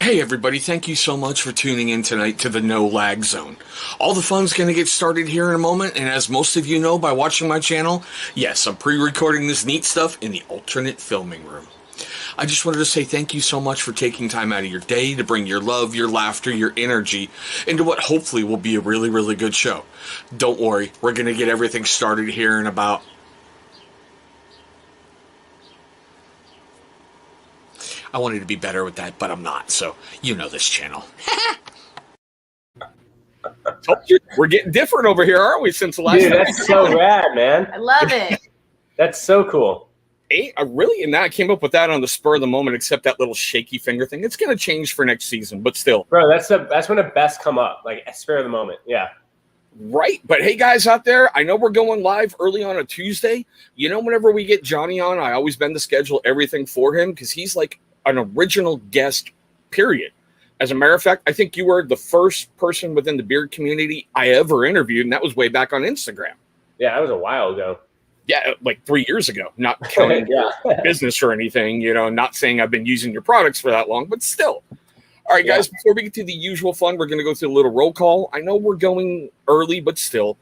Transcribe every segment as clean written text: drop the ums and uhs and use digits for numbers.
Hey everybody, thank you so much for tuning in tonight to the No Lag Zone. All the fun's going to get started here in a moment, and as most of you know by watching my channel, yes, I'm pre-recording this neat stuff in the alternate filming room. I just wanted to say thank you so much for taking time out of your day to bring your love, your laughter, your energy into what hopefully will be a really, really good show. Don't worry, we're going to get everything started here in about... I wanted to be better with that, but I'm not, so you know this channel. Told you, we're getting different over here, aren't we, since the last Dude, time? that's so rad, man. I love it. That's so cool. I really, and I came up with that on the spur of the moment, except that little shaky finger thing. It's going to change for next season, but still. Bro, that's when the best come up, like spur of the moment. Yeah. Right. But hey, guys out there, I know we're going live early on a Tuesday. You know, whenever we get Johnny on, I always bend to schedule everything for him because he's like an original guest, period. As a matter of fact, I think you were the first person within the beard community I ever interviewed, and that was way back on Instagram. Yeah, that was a while ago. Yeah, like 3 years ago, not counting business or anything, you know, not saying I've been using your products for that long, but still. All right, guys, before we get to the usual fun, we're going to go through a little roll call. I know we're going early, but still.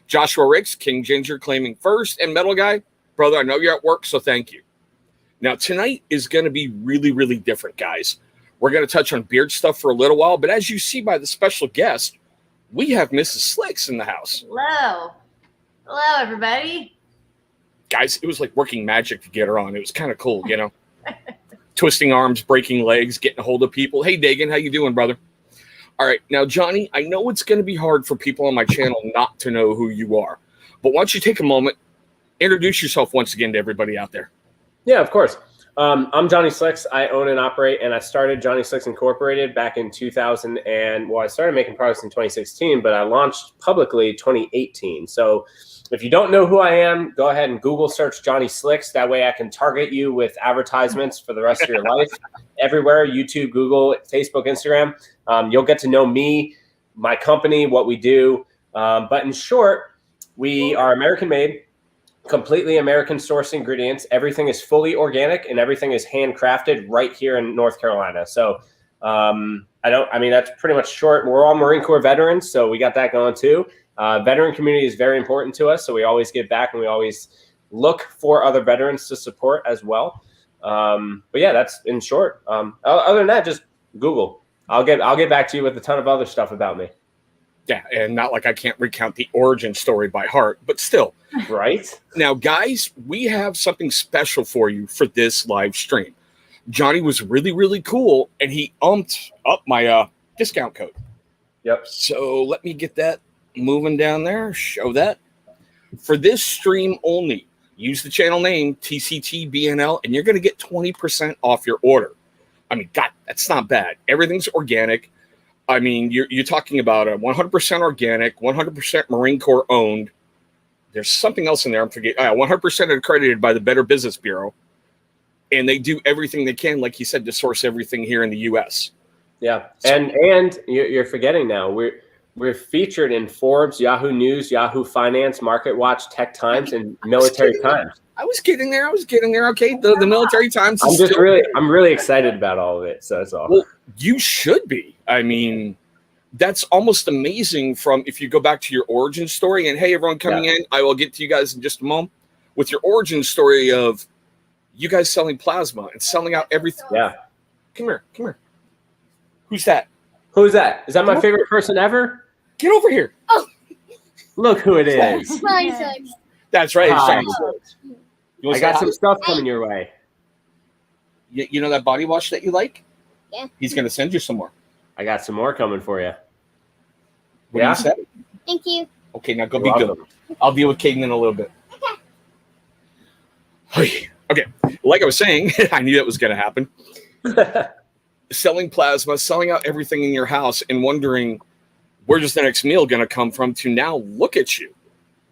Joshua Ricks, King Ginger claiming first, and Metal Guy, brother, I know you're at work, so thank you. Now, tonight is going to be really, really different, guys. We're going to touch on beard stuff for a little while, but as you see by the special guest, we have Mrs. Slicks in the house. Hello. Hello, everybody. Guys, it was like working magic to get her on. It was kind of cool, you know? Twisting arms, breaking legs, getting a hold of people. Hey, Dagan, how you doing, brother? All right, now, Johnny, I know it's going to be hard for people on my channel not to know who you are, but why don't you take a moment, introduce yourself once again to everybody out there. Yeah, of course. I'm Johnny Slicks. I own and operate, and I started Johnny Slicks Incorporated back in 2000. I started making products in 2016, but I launched publicly 2018. So if you don't know who I am, go ahead and Google search Johnny Slicks. That way I can target you with advertisements for the rest of your life. Everywhere, YouTube, Google, Facebook, Instagram. You'll get to know me, my company, what we do. But in short, we are American-made. Completely American sourced ingredients. Everything is fully organic and everything is handcrafted right here in North Carolina. So that's pretty much short. We're all Marine Corps veterans, so we got that going too. Veteran community is very important to us, so we always give back and we always look for other veterans to support as well. But yeah, that's in short. Other than that, just Google. I'll get back to you with a ton of other stuff about me. Yeah, and not like I can't recount the origin story by heart, but still. Right? Now, guys, we have something special for you for this live stream. Johnny was really, really cool, and he umped up my discount code. Yep. So let me get that moving down there. Show that. For this stream only, use the channel name TCTBNL, and you're going to get 20% off your order. I mean, God, that's not bad. Everything's organic. I mean, you're talking about a 100% organic, 100% Marine Corps owned. There's something else in there. I'm forgetting. 100% accredited by the Better Business Bureau. And they do everything they can, like you said, to source everything here in the U.S. Yeah. So, and you're forgetting now. We're featured in Forbes, Yahoo News, Yahoo Finance, Market Watch, Tech Times, and Military Times. I was getting there. Okay. The Military Times. I'm really excited about all of it. So that's all. Well, you should be. I mean, that's almost amazing from if you go back to your origin story. And hey, everyone coming in, I will get to you guys in just a moment with your origin story of you guys selling plasma and selling out everything. Yeah. Come here. Who's that? Who's that? Is that my favorite person ever? Get over here. Oh, look who it is. That's right. Hi. I got some stuff coming your way. You know that body wash that you like? Yeah. He's going to send you some more. I got some more coming for you. What do you say? Thank you. Okay, now go be good. I'll deal with Caden in a little bit. Okay. Like I was saying, I knew that was going to happen. Selling plasma, selling out everything in your house and wondering where's the next meal going to come from to now look at you.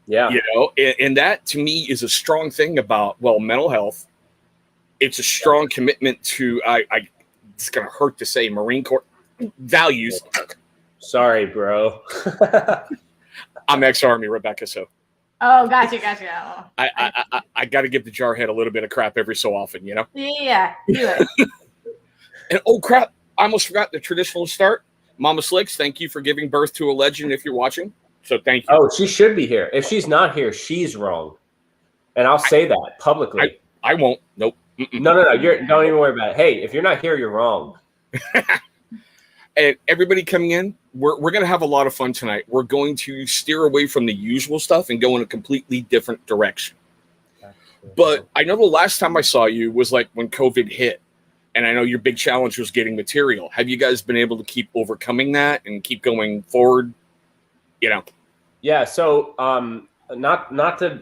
Yeah. You know, and that to me is a strong thing about, mental health. It's a strong commitment to, it's going to hurt to say Marine Corps values. Sorry, bro. I'm ex-Army, Rebecca, so. Oh, gotcha. I got to give the jarhead a little bit of crap every so often, you know? Yeah, do it. And oh, crap, I almost forgot the traditional start. Mama Slicks, thank you for giving birth to a legend if you're watching. So thank you. Oh, she should be here. If she's not here, she's wrong. And I'll say that publicly. I won't. Nope. No. Don't even worry about it. Hey, if you're not here, you're wrong. And everybody coming in, we're going to have a lot of fun tonight. We're going to steer away from the usual stuff and go in a completely different direction. But I know the last time I saw you was like when COVID hit. And I know your big challenge was getting material. Have you guys been able to keep overcoming that and keep going forward? Yeah. So not to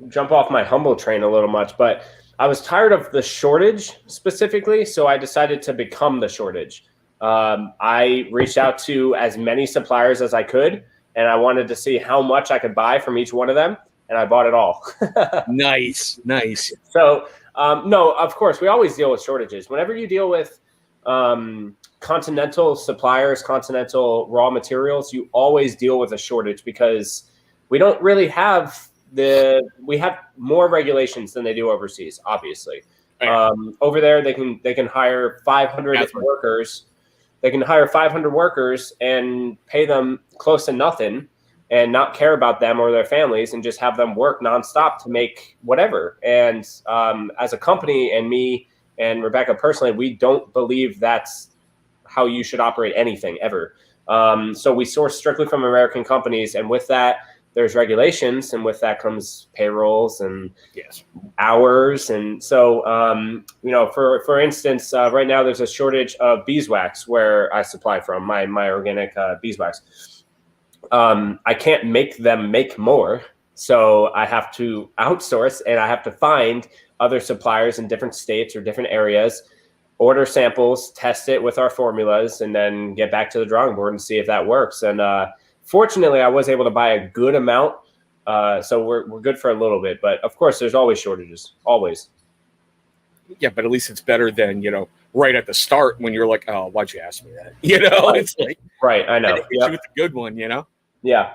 jump off my humble train a little much, but I was tired of the shortage specifically. So I decided to become the shortage. I reached out to as many suppliers as I could, and I wanted to see how much I could buy from each one of them. And I bought it all. Nice. So, no, of course, we always deal with shortages. Whenever you deal with continental suppliers, continental raw materials, you always deal with a shortage because we don't really have we have more regulations than they do overseas, obviously. Over there, they can hire 500 workers. They can hire 500 workers and pay them close to nothing and not care about them or their families and just have them work nonstop to make whatever. And as a company, and me and Rebecca personally, we don't believe that's how you should operate anything ever. So we source strictly from American companies. And with that, there's regulations. And with that comes payrolls and hours. And so, for instance, right now there's a shortage of beeswax where I supply from my organic beeswax. I can't make them make more, so I have to outsource and I have to find other suppliers in different states or different areas, order samples, test it with our formulas, and then get back to the drawing board and see if that works. And fortunately, I was able to buy a good amount, so we're good for a little bit. But of course, there's always shortages, always. Yeah, but at least it's better than right at the start when you're like, oh, why'd you ask me that? It's like right. I know. You with the good one, Yeah.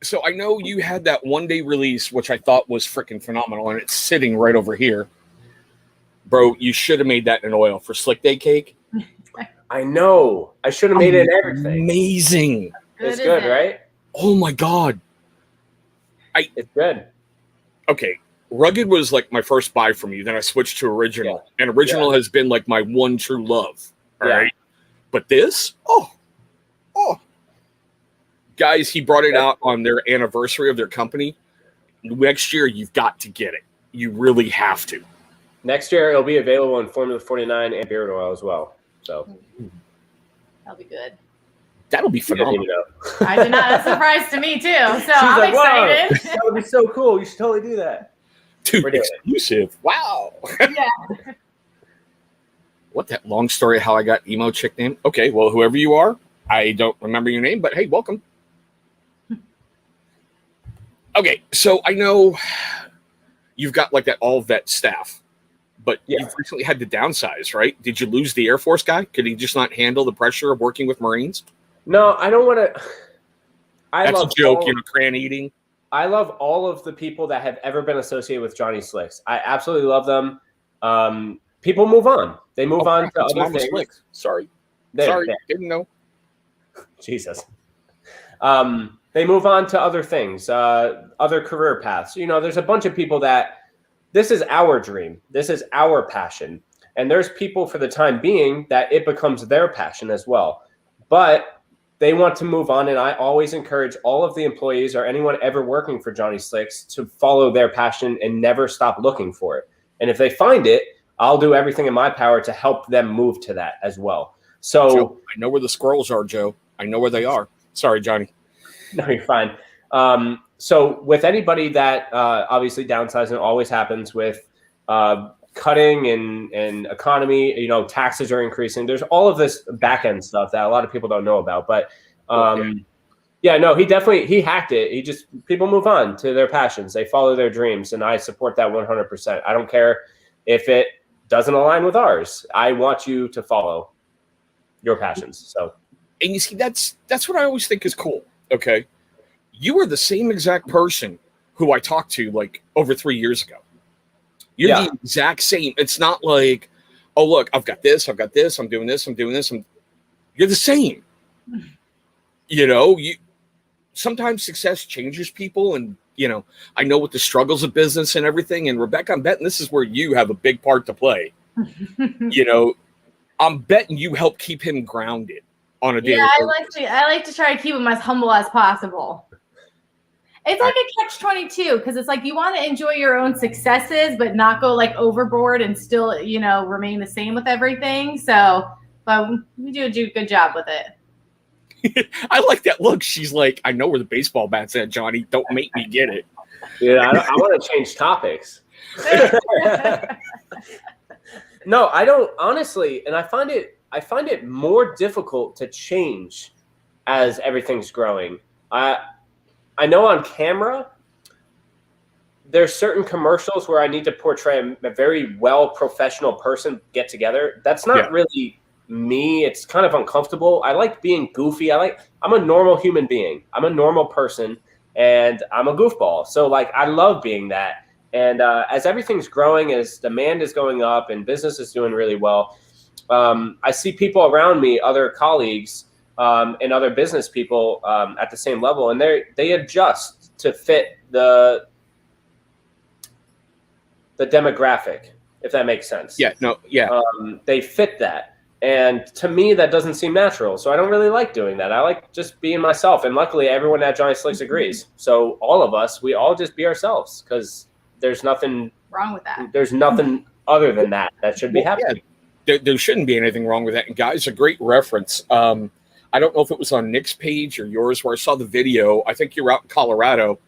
So I know you had that one-day release, which I thought was freaking phenomenal, and it's sitting right over here. Bro, you should have made that in oil for Slick Day cake. I know. I should have made it in everything. Amazing. It's good, right? Oh, my God. It's good. Okay. Rugged was like my first buy from you. Then I switched to Original. Yeah. And Original has been like my one true love. All right. But this? Oh. Guys, he brought it out on their anniversary of their company. Next year, you've got to get it. You really have to. Next year, it'll be available in Formula 49 and beard oil as well. So that'll be good. That'll be phenomenal. I did not. That's a surprise to me too. So I'm excited. Wow, that would be so cool. You should totally do that. Dude, exclusive. Wow. Yeah. What, that long story how I got emo chick name? Okay, well, whoever you are, I don't remember your name, but hey, welcome. Okay, so I know you've got like all of that staff, but you've recently had to downsize, right? Did you lose the Air Force guy? Could he just not handle the pressure of working with Marines? No, I don't want to. That's a joke, crayon eating. I love all of the people that have ever been associated with Johnny Slicks. I absolutely love them. People move on. They move on to other things. Slicks. Sorry, didn't know. Jesus. They move on to other things, other career paths. There's a bunch of people that this is our dream. This is our passion. And there's people for the time being that it becomes their passion as well. But they want to move on. And I always encourage all of the employees or anyone ever working for Johnny Slicks to follow their passion and never stop looking for it. And if they find it, I'll do everything in my power to help them move to that as well. So Joe, I know where the squirrels are, Joe. I know where they are. Sorry, Johnny. No, you're fine. So with anybody that obviously downsizing always happens with cutting and economy, taxes are increasing. There's all of this back end stuff that a lot of people don't know about. But he hacked it. People move on to their passions. They follow their dreams. And I support that 100%. I don't care if it doesn't align with ours. I want you to follow your passions. So, and you see, that's what I always think is cool. Okay. You are the same exact person who I talked to like over 3 years ago. You're the exact same. It's not like, oh, look, I've got this, I'm doing this. You're the same. Sometimes success changes people, and I know with the struggles of business and everything. And Rebecca, I'm betting this is where you have a big part to play. I'm betting you help keep him grounded on a daily basis. I like to try to keep him as humble as possible. It's like a catch-22 because it's like you want to enjoy your own successes, but not go like overboard and still, remain the same with everything. So, but we do a good job with it. I like that look. She's like, I know where the baseball bat's at, Johnny. Don't make me get it. Yeah, I want to change topics. No, I don't honestly, and I find it more difficult to change as everything's growing. I know on camera, there's certain commercials where I need to portray a very well professional person get together. That's not really me. It's kind of uncomfortable. I like being goofy. I'm a normal human being. I'm a normal person, and I'm a goofball. So like, I love being that. And as everything's growing, as demand is going up and business is doing really well, I see people around me, other colleagues, and other business people at the same level, and they adjust to fit the demographic, if that makes sense. They fit that, and to me that doesn't seem natural. So I don't really like doing that. I like just being myself, and luckily everyone at Johnny Slicks agrees. So all of us, we all just be ourselves because there's nothing wrong with that. There's nothing other than that should be happening. There shouldn't be anything wrong with that. And guys, a great reference. I don't know if it was on Nick's page or yours where I saw the video. I think you were out in Colorado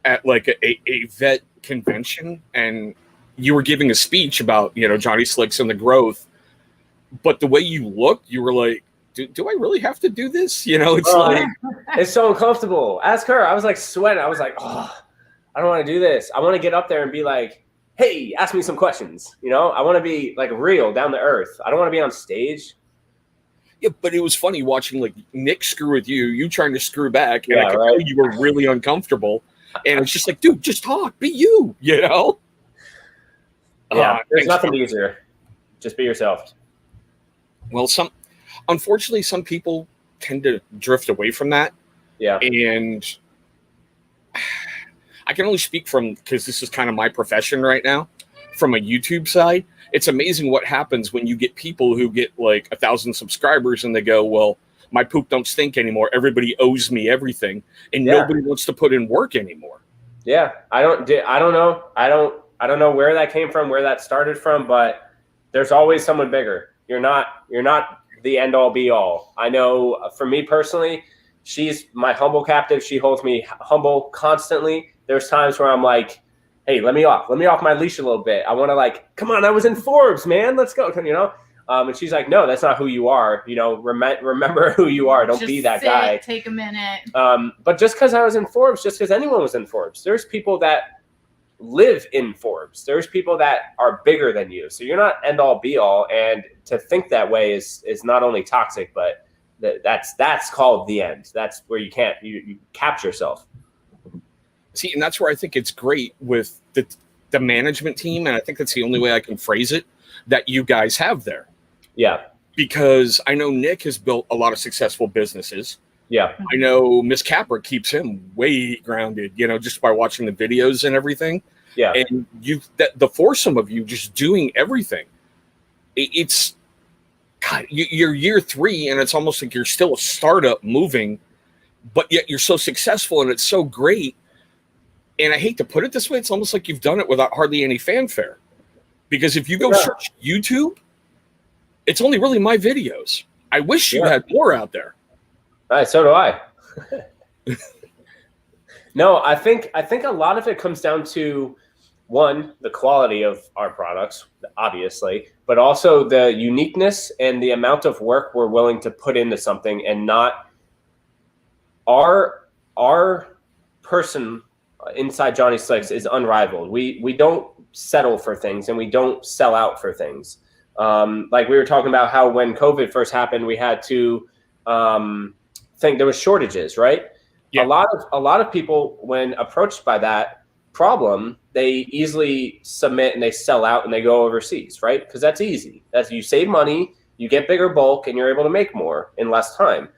at like a vet convention, and you were giving a speech about, Johnny Slicks and the growth. But the way you looked, you were like, do I really have to do this? It's so uncomfortable. Ask her. I was like sweating. I was like, oh, I don't want to do this. I want to get up there and be like, hey, ask me some questions. I want to be like real, down to earth. I don't want to be on stage. Yeah, but it was funny watching like Nick screw with you trying to screw back, and I could tell you were really uncomfortable. And it's just like, dude, just talk, be you, Yeah, there's nothing easier. Just be yourself. Well, unfortunately, some people tend to drift away from that. Yeah, and I can only speak because this is kind of my profession right now, from a YouTube side. It's amazing what happens when you get people who get like 1,000 subscribers and they go, well, my poop don't stink anymore. Everybody owes me everything. And nobody wants to put in work anymore. Yeah. I don't know. I don't know where that came from, where that started from, but there's always someone bigger. You're not the end all be all. I know for me personally, she's my humble captive. She holds me humble constantly. There's times where I'm like, hey, let me off my leash a little bit. I want to come on, I was in Forbes, man. Let's go. And she's like, no, that's not who you are. Remember who you are. Don't be that guy. Take a minute. But just because I was in Forbes, just because anyone was in Forbes, there's people that live in Forbes. There's people that are bigger than you. So you're not end all be all. And to think that way is not only toxic, but that's called the end. That's where you cap yourself. See, and that's where I think it's great with the management team, and I think that's the only way I can phrase it, that you guys have there. Yeah. Because I know Nick has built a lot of successful businesses. Yeah. I know Miss Capra keeps him way grounded, just by watching the videos and everything. Yeah. And the foursome of you just doing everything. It's, God, you're year 3, and it's almost like you're still a startup moving, but yet you're so successful, and it's so great. And I hate to put it this way, it's almost like you've done it without hardly any fanfare. Because if you go search YouTube, it's only really my videos. I wish you had more out there. All right, so do I. No, I think a lot of it comes down to, one, the quality of our products, obviously, but also the uniqueness and the amount of work we're willing to put into something, and not our person inside Johnny Slicks is unrivaled. We don't settle for things, and we don't sell out for things. Like we were talking about how when COVID first happened, we had to think there was shortages, right? Yeah. A lot of people, when approached by that, problem, they easily submit and they sell out and they go overseas, right? Because that's easy. That's you save money, you get bigger bulk, and you're able to make more in less time.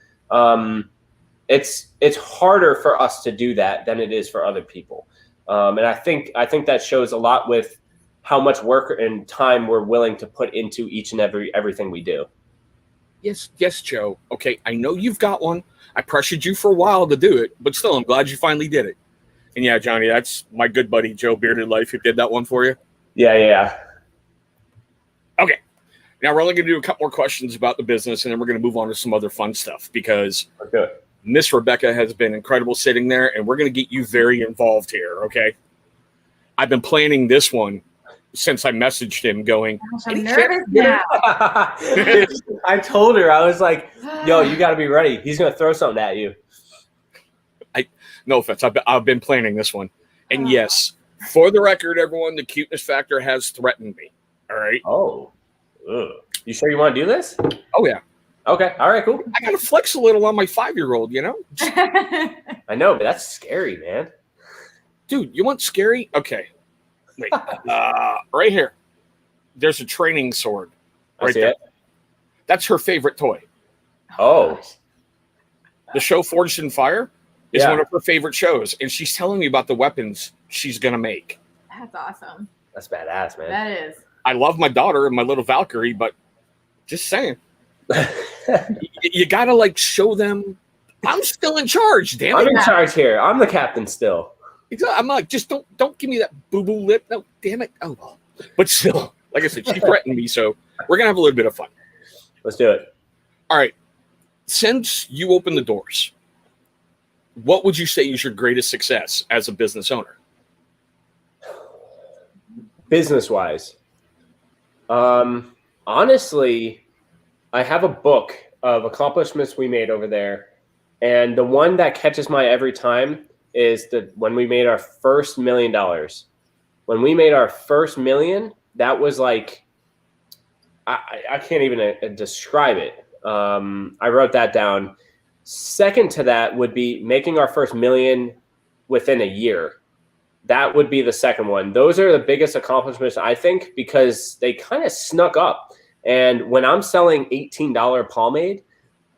It's harder for us to do that than it is for other people, and I think that shows a lot with how much work and time we're willing to put into each and everything we do. Yes, Joe. Okay, I know you've got one. I pressured you for a while to do it, but still, I'm glad you finally did it. And yeah, Johnny, that's my good buddy Joe Bearded Life who did that one for you. Yeah. Okay. Now we're only going to do a couple more questions about the business, and then we're going to move on to some other fun stuff because Miss Rebecca has been incredible sitting there, and we're going to get you very involved here, okay? I've been planning this one since I messaged him going, I'm nervous now. I told her, I was like, yo, you got to be ready. He's going to throw something at you. No offense, I've been planning this one. And yes, for the record, everyone, the cuteness factor has threatened me. All right. Oh, you sure you want to do this? Oh, yeah. Okay. All right, cool. I got to flex a little on my 5-year-old, you know? I know, but that's scary, man. Dude, you want scary? Okay. Wait. Right here. There's a training sword. Right there. That's her favorite toy. Oh. The show Forged in Fire is one of her favorite shows, and she's telling me about the weapons she's going to make. That's awesome. That's badass, man. That is. I love my daughter and my little Valkyrie, but just saying. you got to, like, show them I'm still in charge, damn it. I'm in charge here. I'm the captain still. I'm like, just don't give me that boo-boo lip. No, damn it. Oh, well. But still, like I said, she threatened me, so we're going to have a little bit of fun. Let's do it. All right. Since you opened the doors, what would you say is your greatest success as a business owner? Business-wise, honestly, I have a book of accomplishments we made over there, and the one that catches my every time is when we made our first $1 million. When we made our first $1 million, that was like I can't even describe it. I wrote that down. Second to that would be making our first $1 million within a year. That would be the second one. Those are the biggest accomplishments, I think, because they kind of snuck up. And when I'm selling $18 pomade,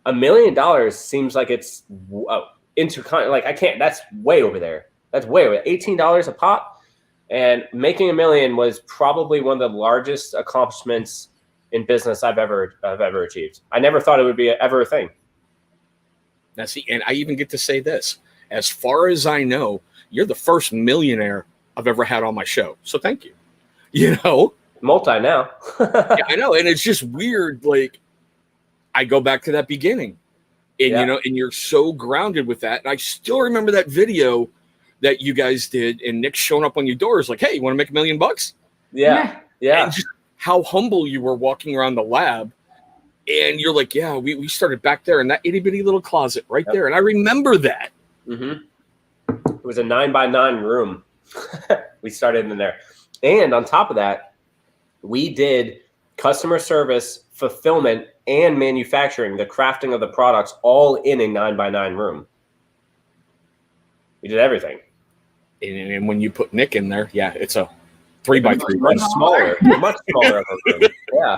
$1 million seems like it's like I can't. That's way over there. That's way over there. $18 a pop, and making $1 million was probably one of the largest accomplishments in business I've ever achieved. I never thought it would be ever a thing. Now, see, and I even get to say this. As far as I know, you're the first millionaire I've ever had on my show. So thank you. You know? Multi now. Yeah, I know. And it's just weird. Like, I go back to that beginning. And, you know, and you're so grounded with that. And I still remember that video that you guys did. And Nick showing up on your doors like, hey, you want to make $1 million? Yeah. And just how humble you were walking around the lab. And you're like, yeah, we started back there in that itty bitty little closet right there. And I remember that. Mm-hmm. It was a 9x9 room. We started in there. And on top of that, we did customer service, fulfillment, and manufacturing, the crafting of the products, all in a 9x9 room. We did everything. And when you put Nick in there, yeah, it's a 3x3. Much smaller. Much smaller of a room. Yeah.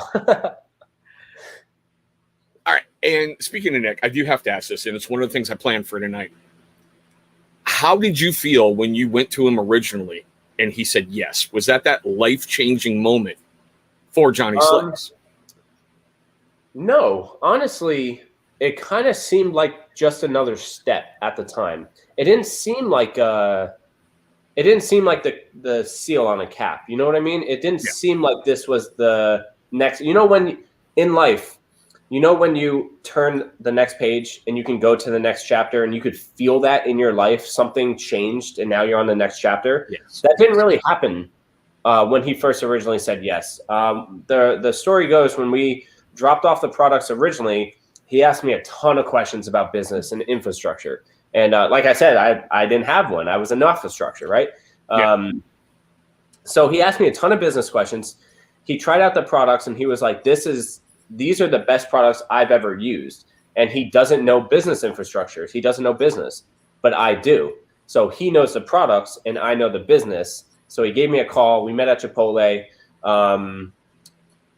All right. And speaking of Nick, I do have to ask this, and it's one of the things I planned for tonight. How did you feel when you went to him originally and he said yes? Was that life-changing moment for Johnny Slicks? No, honestly, it kind of seemed like just another step at the time. It didn't seem like the seal on a cap. You know what I mean? It didn't seem like this was the next. You know, when in life, you know, when you turn the next page and you can go to the next chapter and you could feel that in your life, something changed and now you're on the next chapter. Yes. That didn't really happen when he first originally said yes. The story goes, when we dropped off the products originally, he asked me a ton of questions about business and infrastructure. And like I said, I didn't have one. I was an infrastructure, right? So he asked me a ton of business questions. He tried out the products and he was like, these are the best products I've ever used. And he doesn't know business infrastructure. He doesn't know business, but I do. So he knows the products and I know the business. So he gave me a call. We met at Chipotle.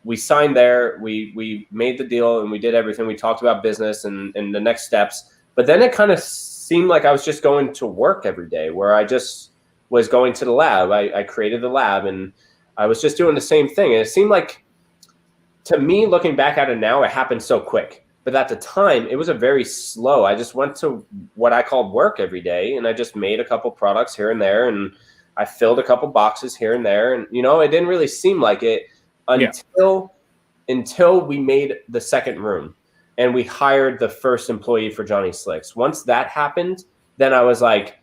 We signed there. We made the deal and we did everything. We talked about business and the next steps. But then it kind of seemed like I was just going to work every day, where I just was going to the lab. I created the lab and I was just doing the same thing. And it seemed like, to me, looking back at it now, it happened so quick. But at the time, it was a very slow. I just went to what I called work every day, and I just made a couple products here and there, and I filled a couple boxes here and there. And, you know, it didn't really seem like it until we made the second room and we hired the first employee for Johnny Slicks. Once that happened, then I was like,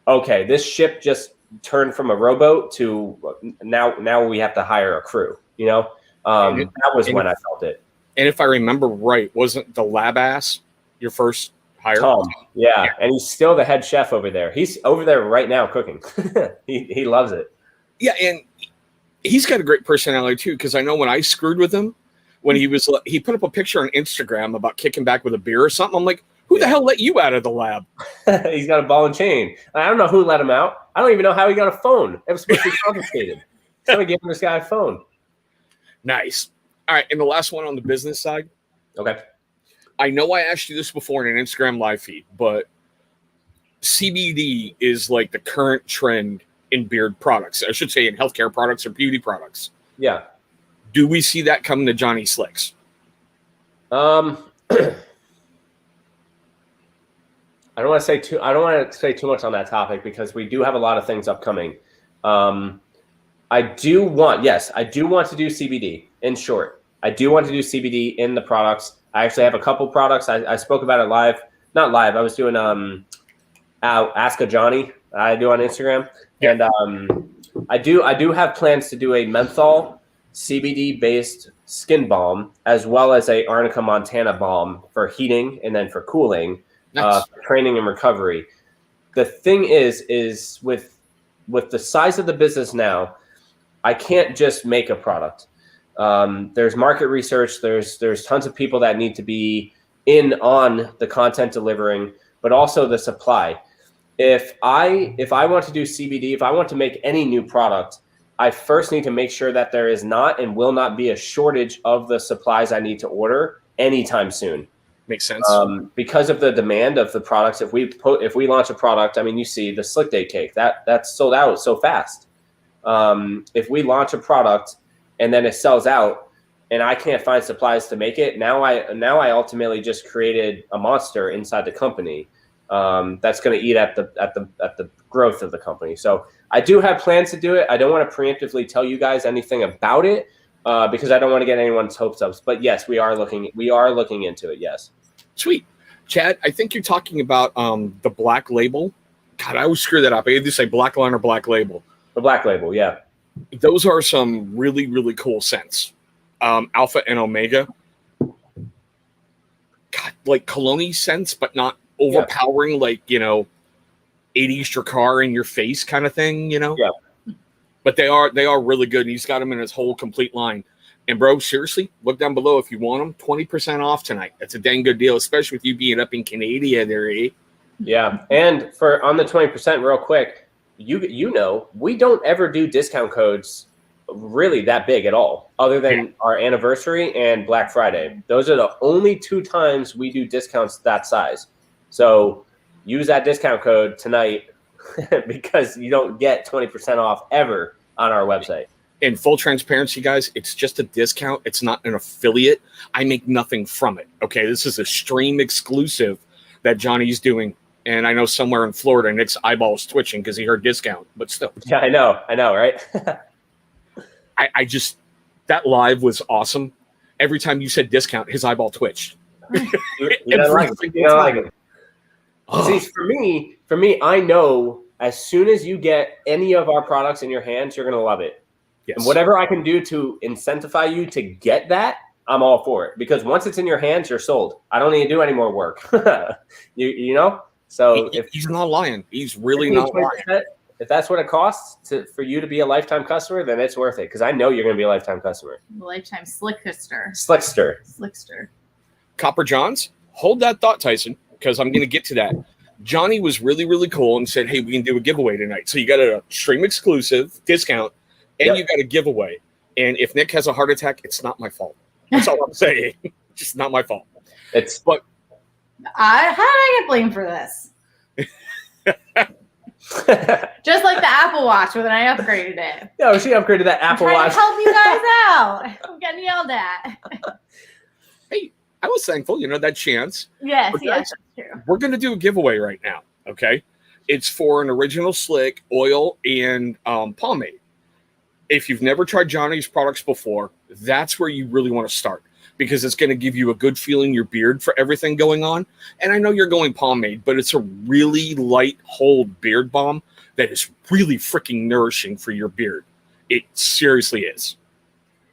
okay, this ship just turned from a rowboat to now we have to hire a crew, you know? That was when I felt it. And if I remember right, wasn't the lab ass your first hire? Tom, yeah. And he's still the head chef over there. He's over there right now cooking. he loves it. Yeah, and he's got a great personality too, because I know when I screwed with him, when he put up a picture on Instagram about kicking back with a beer or something, I'm like, who the hell let you out of the lab? He's got a ball and chain. I don't know who let him out. I don't even know how he got a phone. It was supposed to be confiscated. Somebody gave this guy a phone. Nice. All right, and the last one on the business side. Okay. I know I asked you this before in an Instagram live feed, but CBD is like the current trend in beard products. I should say in healthcare products or beauty products. Yeah. Do we see that coming to Johnny Slicks? I don't want to say too much on that topic because we do have a lot of things upcoming. I do want to do CBD. In short, I do want to do CBD in the products. I actually have a couple products. I spoke about it live, not live. I was doing Ask a Johnny. I do on Instagram, and I do have plans to do a menthol CBD based skin balm as well as a Arnica Montana balm for heating and then for cooling, Nice. for training and recovery. The thing is with the size of the business now, I can't just make a product. There's market research. There's tons of people that need to be in on the content delivering, but also the supply. If I want to do CBD, if I want to make any new product, I first need to make sure that there is not and will not be a shortage of the supplies I need to order anytime soon. Makes sense. Because of the demand of the products. If we launch a product, I mean, you see the Slick Day cake that's sold out so fast. If we launch a product and then it sells out and I can't find supplies to make it, now I ultimately just created a monster inside the company that's going to eat at the growth of the company. So I do have plans to do it. I don't want to preemptively tell you guys anything about it because I don't want to get anyone's hopes up. But yes, we are looking into it. Yes. Sweet. Chad, I think you're talking about the black label. God, I always screw that up. I either say black line or black label. The black label, yeah. Those are some really, really cool scents. Alpha and Omega. God, like cologne scents, but not overpowering, like, 80s Drakkar in your face kind of thing, Yeah. But they are really good. And he's got them in his whole complete line. And bro, seriously, look down below if you want them. 20% off tonight. That's a dang good deal, especially with you being up in Canada there, eh? Yeah. And on the 20%, real quick, we don't ever do discount codes really that big at all, other than our anniversary and Black Friday. Those are the only 2 times we do discounts that size. So use that discount code tonight because you don't get 20% off ever on our website. In full transparency, guys, it's just a discount. It's not an affiliate. I make nothing from it. Okay, this is a stream exclusive that Johnny's doing. And I know somewhere in Florida, Nick's eyeball's twitching because he heard discount, but still. Yeah, I know, right? I just, that live was awesome. Every time you said discount, his eyeball twitched. You don't like it. See, for me, I know as soon as you get any of our products in your hands, you're going to love it. Yes. And whatever I can do to incentivize you to get that, I'm all for it. Because once it's in your hands, you're sold. I don't need to do any more work. you know? So he's not lying. He's really not lying. If that's what it costs for you to be a lifetime customer, then it's worth it. Because I know you're going to be a lifetime customer. Lifetime slickster. Slickster. Slickster. Copper Johns, hold that thought, Tyson, because I'm going to get to that. Johnny was really, really cool and said, hey, we can do a giveaway tonight. So you got a stream exclusive discount and you got a giveaway. And if Nick has a heart attack, it's not my fault. That's all I'm saying. Just not my fault. But how did I get blamed for this? Just like the Apple Watch when I upgraded it. No, she upgraded that Apple Watch. To help you guys out. I'm getting yelled at. Hey, I was thankful, that chance. Yes, But yes, guys, that's true. we're going to do a giveaway right now, okay? It's for an original slick, oil, and pomade. If you've never tried Johnny's products before, that's where you really want to start because it's going to give you a good feeling in your beard for everything going on. And I know you're going pomade, but it's a really light hold beard balm that is really freaking nourishing for your beard. It seriously is.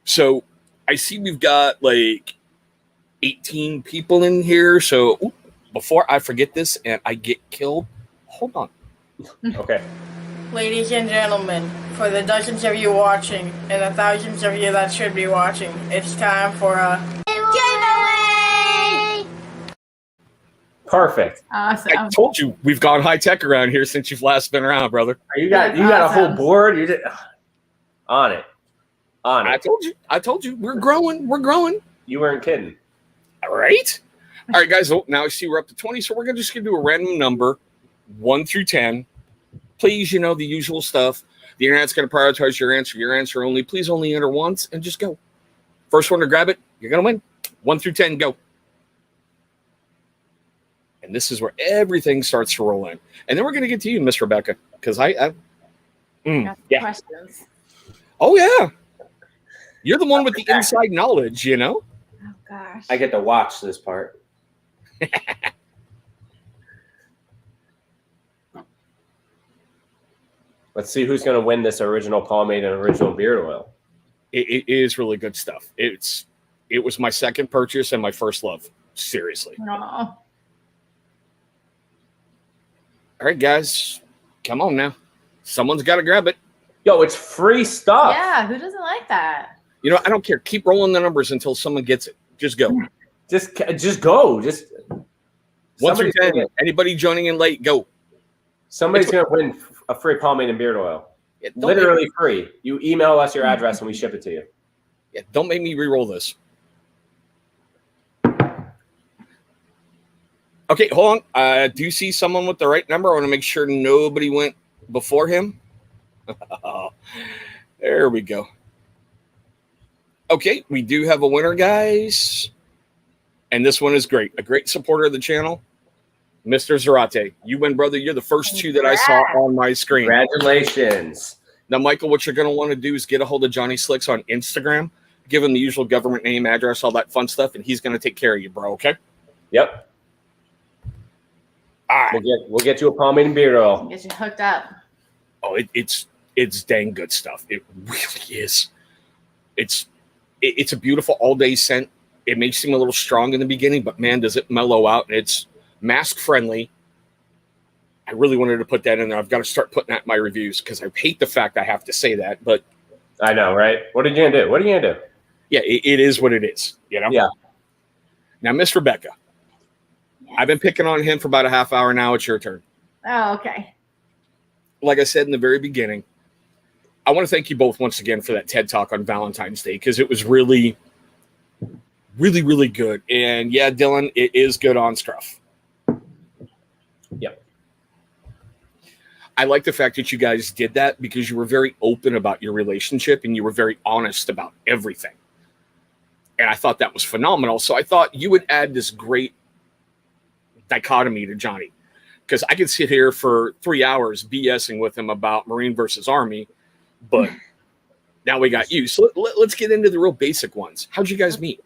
So I see we've got like 18 people in here. So before I forget this and I get killed, hold on. Okay. Ladies and gentlemen, for the dozens of you watching and the thousands of you that should be watching, it's time for a giveaway! Perfect. Awesome. I told you we've gone high tech around here since you've last been around, brother. You got a whole board. You did on it. I told you. We're growing. You weren't kidding. All right. All right, guys. Now I see we're up to 20, so we're gonna just do a random number, 1 through 10. Please, the usual stuff. The internet's gonna prioritize your answer only. Please only enter once and just go. First one to grab it, you're gonna win. 1 through 10, go. And this is where everything starts to roll in. And then we're gonna get to you, Miss Rebecca, because Got questions. Oh yeah. You're the one with the inside knowledge, Oh gosh. I get to watch this part. Let's see who's going to win this original pomade and original beard oil. It is really good stuff. It was my second purchase and my first love. Seriously. Oh. All right, guys. Come on now. Someone's got to grab it. Yo, it's free stuff. Yeah, who doesn't like that? I don't care. Keep rolling the numbers until someone gets it. Just go. Just go. 1 through 10. Anybody joining in late, go. Somebody's going to win a free pomade and beard oil. Yeah, Literally free. You email us your address and we ship it to you. Yeah, don't make me re-roll this. Okay, hold on. I do see someone with the right number. I want to make sure nobody went before him. There we go. Okay, we do have a winner, guys. And this one is great. A great supporter of the channel. Mr. Zarate, you win, brother. You're the first two that I saw on my screen. Congratulations. Now, Michael, what you're going to want to do is get a hold of Johnny Slicks on Instagram, give him the usual government name, address, all that fun stuff, and he's going to take care of you, bro, okay? Yep. All right. We'll get you a pomade and beard oil. Get you hooked up. Oh, it's dang good stuff. It really is. It's a beautiful all-day scent. It may seem a little strong in the beginning, but, man, does it mellow out. And it's mask-friendly. I really wanted to put that in there. I've got to start putting that in my reviews because I hate the fact I have to say that. But I know, right? What are you going to do? What are you going to do? Yeah, it is what it is, Yeah. Now, Miss Rebecca, Yes. I've been picking on him for about a half hour now. It's your turn. Oh, okay. Like I said in the very beginning, I want to thank you both once again for that TED Talk on Valentine's Day because it was really, really, really good. And yeah, Dylan, it is good on Scruff. Yep. I like the fact that you guys did that because you were very open about your relationship and you were very honest about everything. And I thought that was phenomenal. So I thought you would add this great dichotomy to Johnny because I could sit here for 3 hours BSing with him about Marine versus Army, but now we got you. So let's get into the real basic ones. How'd you guys meet?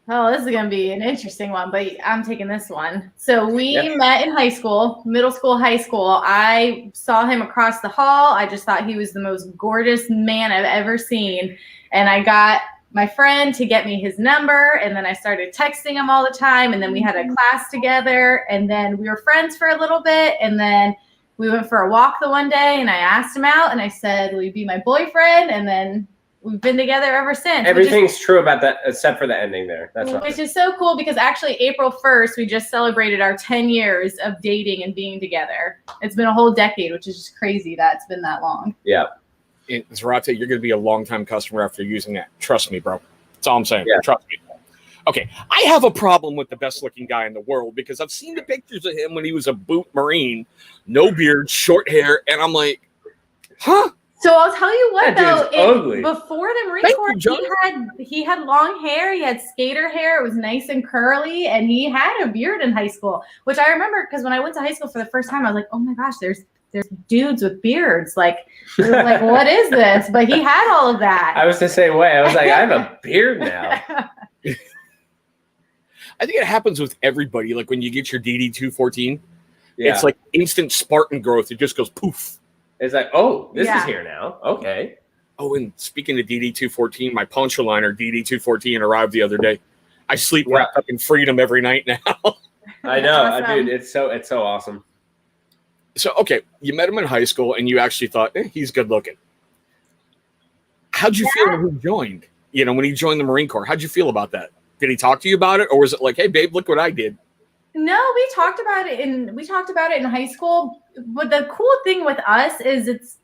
Oh, this is going to be an interesting one, but I'm taking this one. So we met in high school, middle school, high school. I saw him across the hall. I just thought he was the most gorgeous man I've ever seen. And I got my friend to get me his number, and then I started texting him all the time, and then we had a class together, and then we were friends for a little bit, and then we went for a walk the one day, and I asked him out, and I said, will you be my boyfriend? And then we've been together ever since. Everything's true about that except for the ending there. That's right. Which is so cool because actually April 1st, we just celebrated our 10 years of dating and being together. It's been a whole decade, which is just crazy that it's been that long. Yeah. And Zarate, you're going to be a longtime customer after using that. Trust me, bro. That's all I'm saying. Yeah. Trust me. Okay, I have a problem with the best-looking guy in the world because I've seen the pictures of him when he was a boot Marine, no beard, short hair, and I'm like, huh? So I'll tell you what, That dude's ugly. Before the Marine Thank Corps, you, John. he had long hair, he had skater hair, it was nice and curly, and he had a beard in high school, which I remember because when I went to high school for the first time, I was like, oh my gosh, there's dudes with beards. Like what is this? But he had all of that. I was the same way. I was like, I have a beard now. I think it happens with everybody. Like when you get your DD214, Yeah. it's like instant Spartan growth. It just goes poof. It's like, oh, this Yeah. is here now. Okay. Oh, and speaking of DD214, my poncho liner DD214 arrived the other day. I sleep wrapped up in freedom every night now. I know, Awesome. dude. It's so awesome. So, okay, you met him in high school and you actually thought, he's good looking. How'd you feel when he joined? You know, when he joined the Marine Corps, how'd you feel about that? Did he talk to you about it? Or was it like, hey, babe, look what I did? No, we talked about it in high school. But the cool thing with us is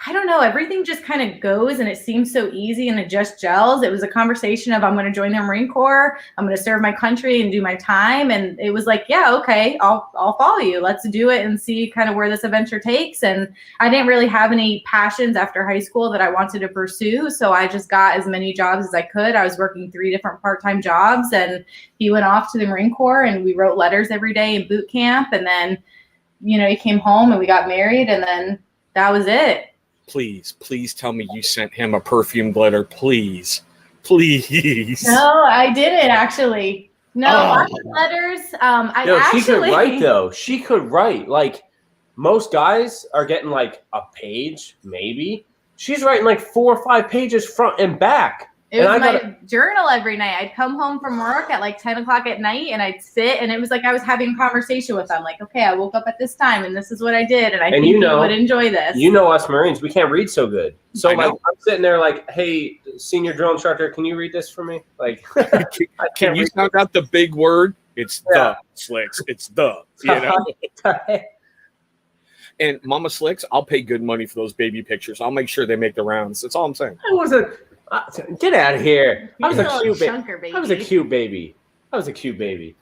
I don't know, everything just kind of goes and it seems so easy and it just gels. It was a conversation of I'm going to join the Marine Corps. I'm going to serve my country and do my time. And it was like, yeah, okay, I'll follow you. Let's do it and see kind of where this adventure takes. And I didn't really have any passions after high school that I wanted to pursue. So I just got as many jobs as I could. I was working 3 different part-time jobs and he went off to the Marine Corps and we wrote letters every day in boot camp. And then, you know, he came home and we got married and then that was it. Please tell me you sent him a perfumed letter. Please. No, I didn't actually. No, lots of letters. She could write though. She could write. Like most guys are getting like a page, maybe. She's writing like 4 or 5 pages front and back. It was my journal every night. I'd come home from work at like 10 o'clock at night and I'd sit and it was like I was having a conversation with them. Like, okay, I woke up at this time and this is what I did. And I think you would enjoy this. You know us Marines, we can't read so good. So like I'm sitting there like, hey, senior drill instructor, can you read this for me? Like can you sound out the big word? It's the Slicks. It's the, you know. And Mama Slicks, I'll pay good money for those baby pictures. I'll make sure they make the rounds. That's all I'm saying. I wasn't. Get out of here! I was a cute baby. I was a cute baby. I was a cute baby.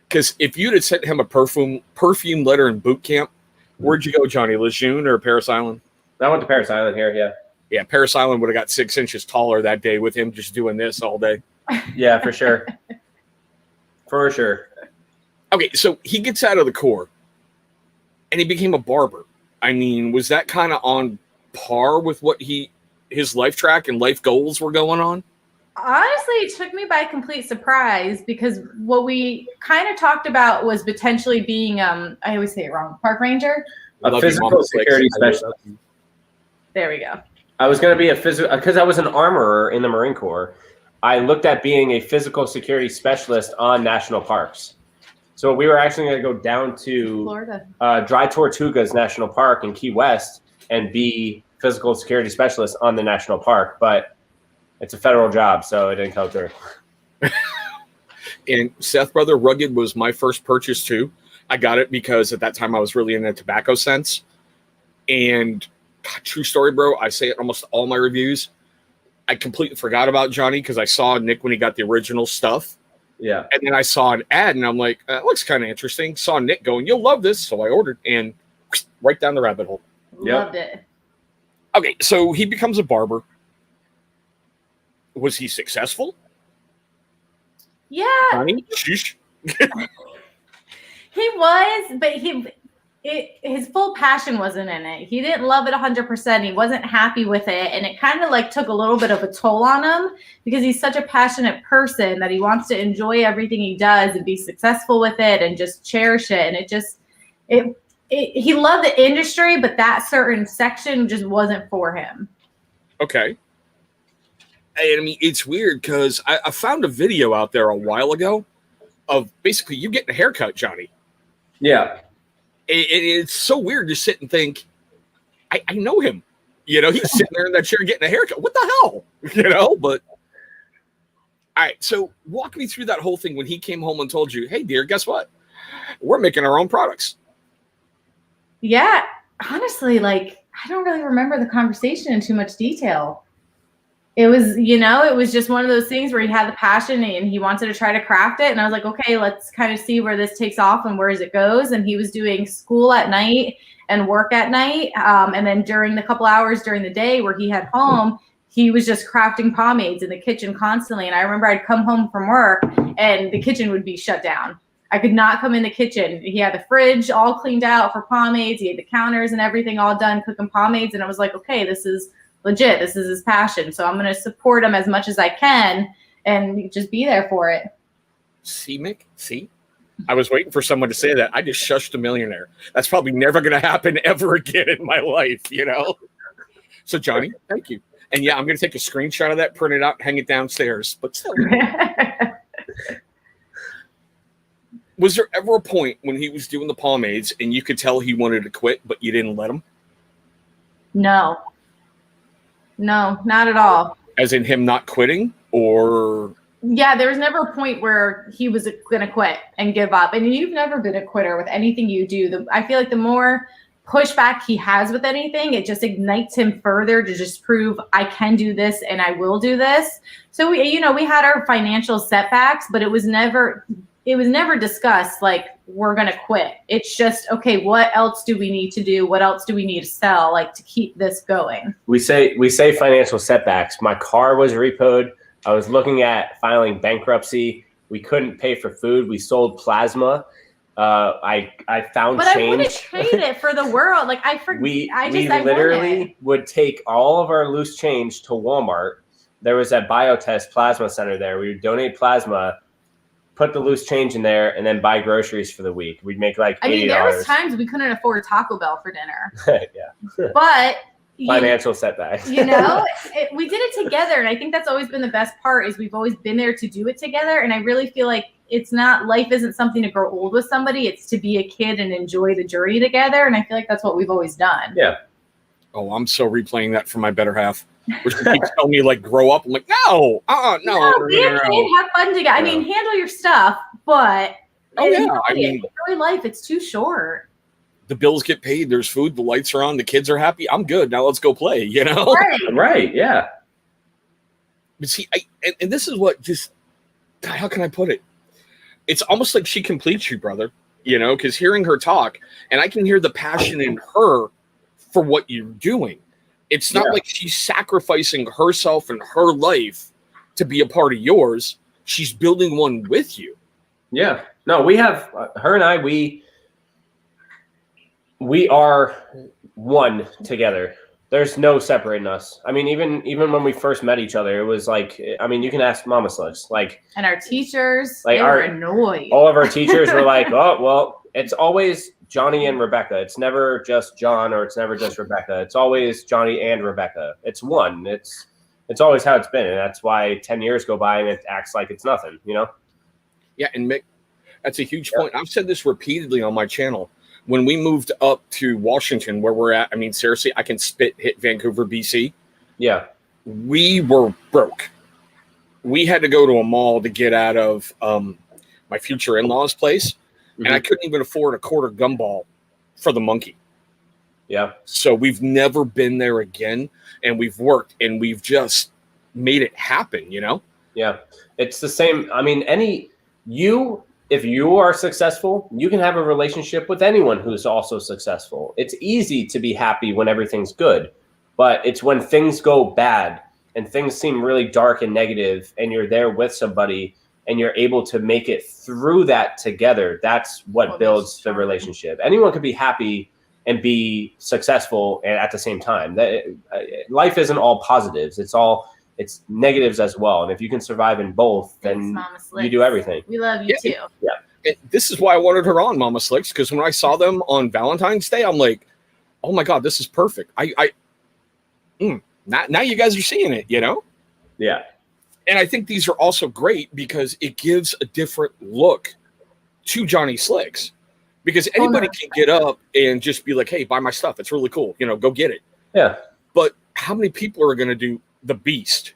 Because if you'd have sent him a perfume letter in boot camp, where'd you go, Johnny? Lejeune or Paris Island? I went to Paris Island here. Yeah. Yeah, Paris Island would have got 6 inches taller that day with him just doing this all day. Yeah, for sure. For sure. Okay, so he gets out of the Corps, and he became a barber. I mean, was that kind of on par with what his life track and life goals were going on? Honestly, it took me by complete surprise because what we kind of talked about was potentially being, I always say it wrong, park ranger? A physical security specialist. There we go. I was going to be a physical, because I was an armorer in the Marine Corps. I looked at being a physical security specialist on national parks. So we were actually going to go down to Florida, Dry Tortugas National Park in Key West and be physical security specialist on the national park, but it's a federal job, so it didn't come through. And Seth Brother Rugged was my first purchase too. I got it because at that time I was really into tobacco scents. And God, true story, bro, I say it almost all my reviews. I completely forgot about Johnny because I saw Nick when he got the original stuff. Yeah. And then I saw an ad and I'm like, that looks kind of interesting. Saw Nick going, you'll love this. So I ordered and right down the rabbit hole. Loved it. Okay, so he becomes a barber. Was he successful? Yeah. Johnny? Shush. He was, but his full passion wasn't in it. He didn't love it 100%. He wasn't happy with it. And it kind of like took a little bit of a toll on him because he's such a passionate person that he wants to enjoy everything he does and be successful with it and just cherish it. And he loved the industry, but that certain section just wasn't for him. Okay. I mean, it's weird because I found a video out there a while ago of basically you getting a haircut, Johnny. Yeah. It's so weird to sit and think, I know him. You know, he's sitting there in that chair getting a haircut. What the hell? You know, but all right. So walk me through that whole thing when he came home and told you, hey, dear, guess what? We're making our own products. Yeah, honestly, like, I don't really remember the conversation in too much detail. It was, it was just one of those things where he had the passion and he wanted to try to craft it. And I was like, okay, let's kind of see where this takes off and where it goes. And he was doing school at night and work at night. And then during the couple hours during the day where he had home, he was just crafting pomades in the kitchen constantly. And I remember I'd come home from work and the kitchen would be shut down. I could not come in the kitchen. He had the fridge all cleaned out for pomades. He had the counters and everything all done cooking pomades. And I was like, okay, this is legit. This is his passion. So I'm going to support him as much as I can and just be there for it. See, Mick? See? I was waiting for someone to say that. I just shushed a millionaire. That's probably never going to happen ever again in my life, So, Johnny, thank you. And yeah, I'm going to take a screenshot of that, print it out, hang it downstairs. But still. Was there ever a point when he was doing the pomades and you could tell he wanted to quit, but you didn't let him? No, not at all. As in him not quitting, or? Yeah, there was never a point where he was going to quit and give up. And you've never been a quitter with anything you do. I feel like the more pushback he has with anything, it just ignites him further to just prove I can do this and I will do this. So we had our financial setbacks, but it was never discussed like we're going to quit. It's just, okay, what else do we need to do? What else do we need to sell, like, to keep this going? We say financial setbacks. My car was repoed. I was looking at filing bankruptcy. We couldn't pay for food. We sold plasma. I found but change. I wouldn't trade it for the world. Like, we literally would take all of our loose change to Walmart. There was a biotest plasma center there. We would donate plasma, put the loose change in there, and then buy groceries for the week. We'd make like $80. There was times we couldn't afford Taco Bell for dinner. Yeah. But financial setbacks. We did it together. And I think that's always been the best part, is we've always been there to do it together. And I really feel like life isn't something to grow old with somebody. It's to be a kid and enjoy the journey together. And I feel like that's what we've always done. Yeah. Oh, I'm so replaying that for my better half. Which keeps telling me, like, grow up. I'm like, no. Be a kid, have fun together. I mean, handle your stuff, but enjoy life. It's too short. The bills get paid. There's food. The lights are on. The kids are happy. I'm good. Now let's go play, Right, yeah. But see, and this is what how can I put it? It's almost like she completes you, brother, because hearing her talk, and I can hear the passion in her for what you're doing. It's not like she's sacrificing herself and her life to be a part of yours. She's building one with you. Yeah. No, we have her and I, we are one together. There's no separating us. I mean, even when we first met each other, it was like, I mean, you can ask Mama Slugs. And our teachers, they were annoyed. All of our teachers were like, oh, well, it's always Johnny and Rebecca. It's never just John, or it's never just Rebecca. It's always Johnny and Rebecca. It's one. It's always how it's been. And that's why 10 years go by and it acts like it's nothing, Yeah. And Mick, that's a huge point. I've said this repeatedly on my channel. When we moved up to Washington, where we're at, I mean, seriously, I can hit Vancouver, BC. Yeah. We were broke. We had to go to a mall to get out of my future in-laws' place. Mm-hmm. And I couldn't even afford a quarter gumball for the monkey. Yeah. So we've never been there again. And we've worked and we've just made it happen, Yeah. It's the same. I mean, if you are successful, you can have a relationship with anyone who's also successful. It's easy to be happy when everything's good, but it's when things go bad and things seem really dark and negative, and you're there with somebody and you're able to make it through that together. That's what builds the relationship. Anyone could be happy and be successful at the same time. Life isn't all positives. It's negatives as well. And if you can survive in both, then you do everything. We love you too. Yeah. And this is why I wanted her on, Mama Slicks, because when I saw them on Valentine's Day, I'm like, oh my God, this is perfect. Now you guys are seeing it, Yeah. And I think these are also great because it gives a different look to Johnny Slicks, because anybody can get up and just be like, hey, buy my stuff. It's really cool. Go get it. Yeah. But how many people are going to do the Beast?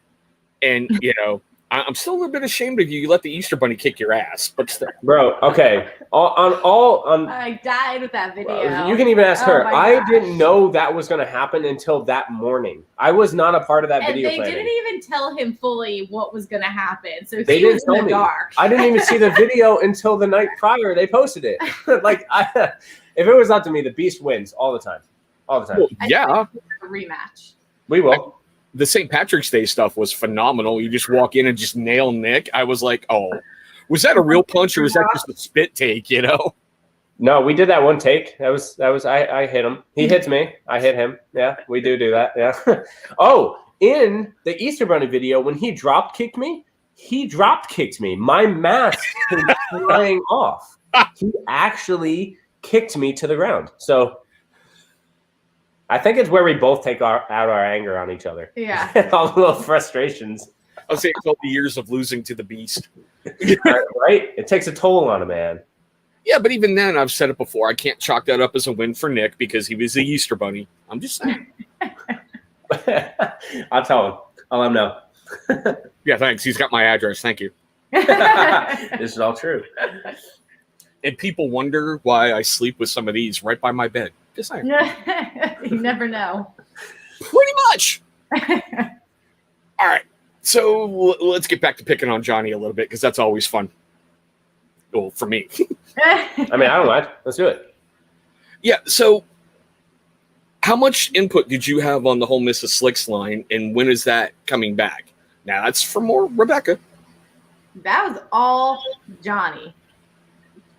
And, you know, I'm still a little bit ashamed of you. You let the Easter Bunny kick your ass, but still. Bro, okay. I died with that video. You can even ask her. my I gosh. didn't know that was going to happen until that morning. I was not a part of that And video they planning. didn't even tell him fully what was going to happen. So They he was didn't in the tell me. dark. I didn't even see the video until the night prior they posted it. If it was up to me, the Beast wins all the time. All the time. Well, yeah. A rematch. We will. The St. Patrick's Day stuff was phenomenal. You just walk in and just nail Nick. I was like, oh, was that a real punch or was that just a spit take, you know? No, we did that one take. That was I hit him. He hits me. I hit him. Yeah, we do that. Yeah. Oh, in the Easter Bunny video, when he drop kicked me, My mask came flying off. He actually kicked me to the ground. So I think it's where we both take out our anger on each other. Yeah. All the little frustrations. I'll say it's all the years of losing to the Beast. Right? It takes a toll on a man. Yeah, but even then, I've said it before. I can't chalk that up as a win for Nick because he was the Easter Bunny. I'm just saying. I'll tell him. I'll let him know. Yeah, thanks. He's got my address. Thank you. This is all true. And people wonder why I sleep with some of these right by my bed. Just saying. You never know. Pretty much. All right. So let's get back to picking on Johnny a little bit because that's always fun. Well, for me. I mean, I don't mind. Let's do it. Yeah. So how much input did you have on the whole Mrs. Slicks line, and when is that coming back? Now, that's for more Rebecca. That was all Johnny.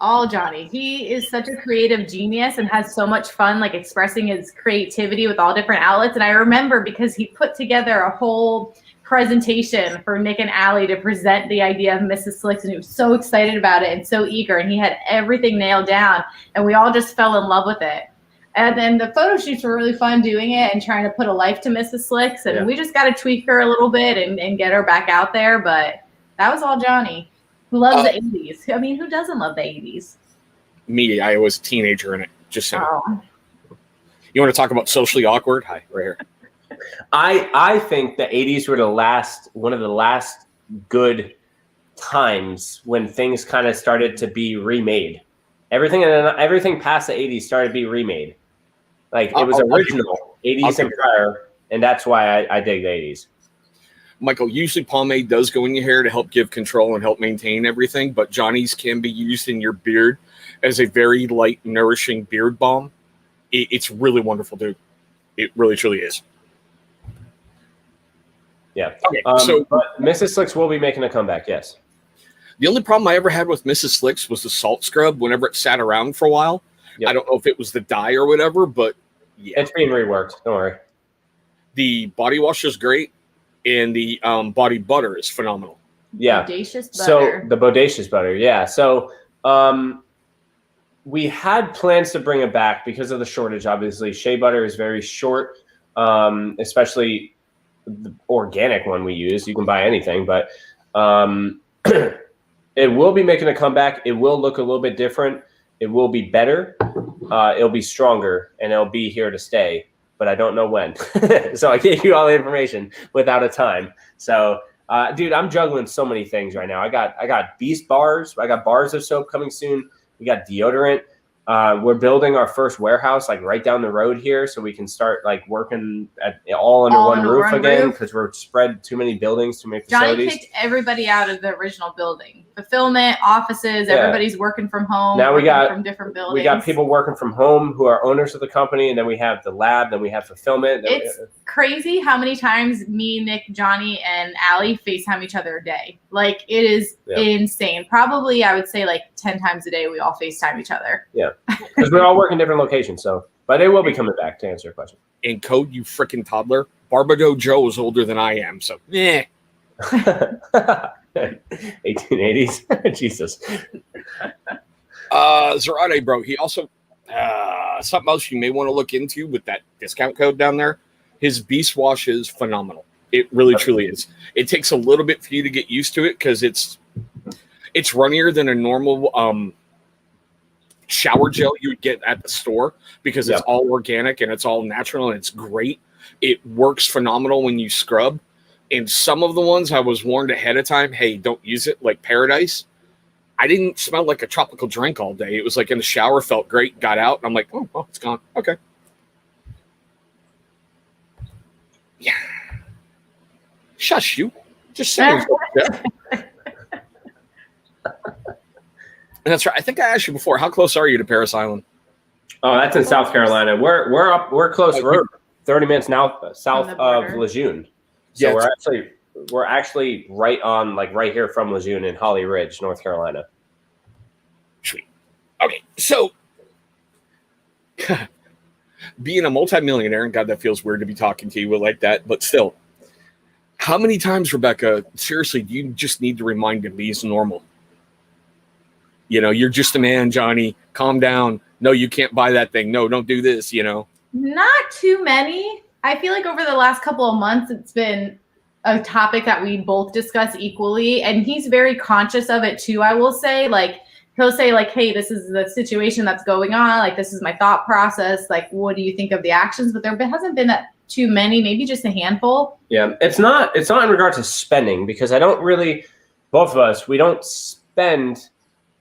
All Johnny. He is such a creative genius and has so much fun, like expressing his creativity with all different outlets. And I remember because he put together a whole presentation for Nick and Allie to present the idea of Mrs. Slicks, and he was so excited about it and so eager, and he had everything nailed down, and we all just fell in love with it. And then the photo shoots were really fun doing it and trying to put a life to Mrs. Slicks, and we just got to tweak her a little bit and get her back out there, but that was all Johnny, who loves the 80s. I mean, who doesn't love the 80s? Me, I was a teenager in it. Just saying. Oh. You want to talk about socially awkward? Hi, right here. I think the 80s were one of the last good times when things kind of started to be remade. Everything past the 80s started to be remade. Like it was original 80s and prior, and that's why I dig the 80s. Michael, usually pomade does go in your hair to help give control and help maintain everything, but Johnny's can be used in your beard as a very light, nourishing beard balm. It's really wonderful, dude. It really, truly is. Yeah. Okay, but Mrs. Slicks will be making a comeback, yes. The only problem I ever had with Mrs. Slicks was the salt scrub whenever it sat around for a while. Yep. I don't know if it was the dye or whatever, but yeah. It's being reworked. Don't worry. The body wash is great, and the body butter is phenomenal. Yeah. Bodacious butter. So the bodacious butter, yeah. So we had plans to bring it back because of the shortage, obviously. Shea butter is very short, especially the organic one we use. You can buy anything, but it will be making a comeback. It will look a little bit different. It will be better. It'll be stronger, and it'll be here to stay, but I don't know when. So I gave you all the information without a time. So, dude, I'm juggling so many things right now. I got Beast bars. I got bars of soap coming soon. We got deodorant. We're building our first warehouse like right down the road here, so we can start like working all under one roof again because we're spread too many buildings, too many facilities. Johnny kicked everybody out of the original building. Fulfillment, offices, everybody's working from home. Now we got from different buildings. We got people working from home who are owners of the company, and then we have the lab, then we have fulfillment. It's crazy how many times me, Nick, Johnny, and Allie FaceTime each other a day. Like it is insane. Probably I would say like 10 times a day we all FaceTime each other. Yeah. Because we're all working different locations, but they will be coming back to answer your question. In code, you freaking toddler. Barbado Joe is older than I am, so yeah. 1880s, Jesus. Zarate, bro. He also something else you may want to look into with that discount code down there. His Beast Wash is phenomenal. It really, truly is. It takes a little bit for you to get used to it because it's runnier than a normal shower gel you would get at the store because it's all organic and it's all natural and it's great. It works phenomenal when you scrub. And some of the ones I was warned ahead of time, hey, don't use it, like Paradise. I didn't smell like a tropical drink all day. It was like in the shower, felt great, got out, and I'm like, oh, well, it's gone. Okay. Yeah. Shush you. Just saying. And that's right. I think I asked you before, how close are you to Paris Island? Oh, that's in South Carolina. We're close. We're 30 minutes now south of Lejeune. So yeah, we're actually right here from Lejeune in Holly Ridge, North Carolina. Sweet. Okay, so being a multimillionaire, and God, that feels weird to be talking to you like that, but still, how many times, Rebecca, seriously, do you just need to remind him he's normal? You know, you're just a man, Johnny. Calm down. No, you can't buy that thing. No, don't do this, you know. Not too many. I feel like over the last couple of months, it's been a topic that we both discuss equally. And he's very conscious of it too, I will say. Like, he'll say, like, hey, this is the situation that's going on. Like, this is my thought process. Like, what do you think of the actions? But there hasn't been too many, maybe just a handful. Yeah, it's not in regard to spending, because I don't really, both of us, we don't spend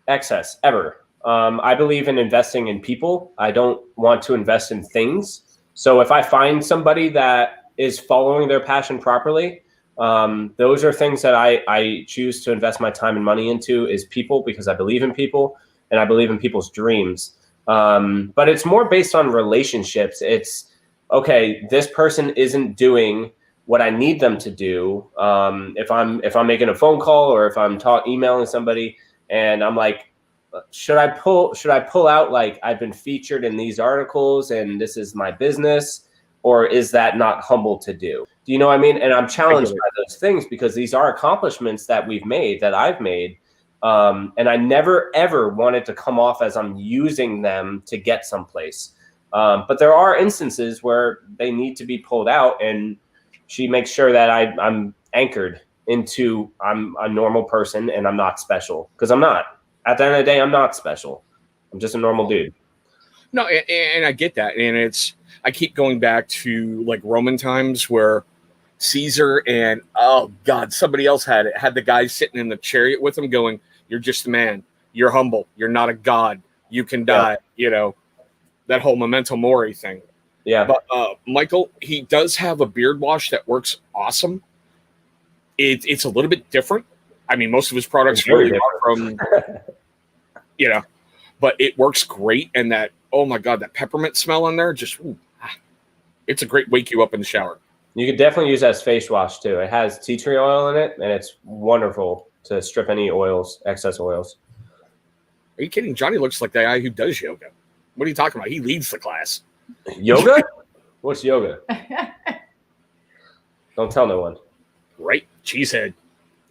excess ever. I believe in investing in people. I don't want to invest in things. So if I find somebody that is following their passion properly, those are things that I choose to invest my time and money into, is people, because I believe in people and I believe in people's dreams. But it's more based on relationships. It's, okay, this person isn't doing what I need them to do. If I'm making a phone call, or if I'm emailing somebody and I'm like, should I pull out, like, I've been featured in these articles and this is my business, or is that not humble to do? Do you know what I mean? And I'm challenged by those things, because these are accomplishments that we've made, that I've made. And I never, ever wanted to come off as I'm using them to get someplace. But there are instances where they need to be pulled out, and she makes sure that I'm anchored into, I'm a normal person and I'm not special, because I'm not. At the end of the day, I'm not special. I'm just a normal dude. No, and I get that. And I keep going back to, like, Roman times, where Caesar and, oh God, somebody else had the guy sitting in the chariot with him going, you're just a man. You're humble. You're not a god. You can die. Yeah. You know, that whole memento mori thing. Yeah. But Michael, he does have a beard wash that works awesome. It's a little bit different. I mean, most of his products really are from, you know, but it works great. And that, oh my God, that peppermint smell in there, just, it's a great wake you up in the shower. You could definitely use that as face wash too. It has tea tree oil in it, and it's wonderful to strip any oils, excess oils. Are you kidding? Johnny looks like the guy who does yoga. What are you talking about? He leads the class. Yoga? What's yoga? Don't tell no one. Right? Cheesehead.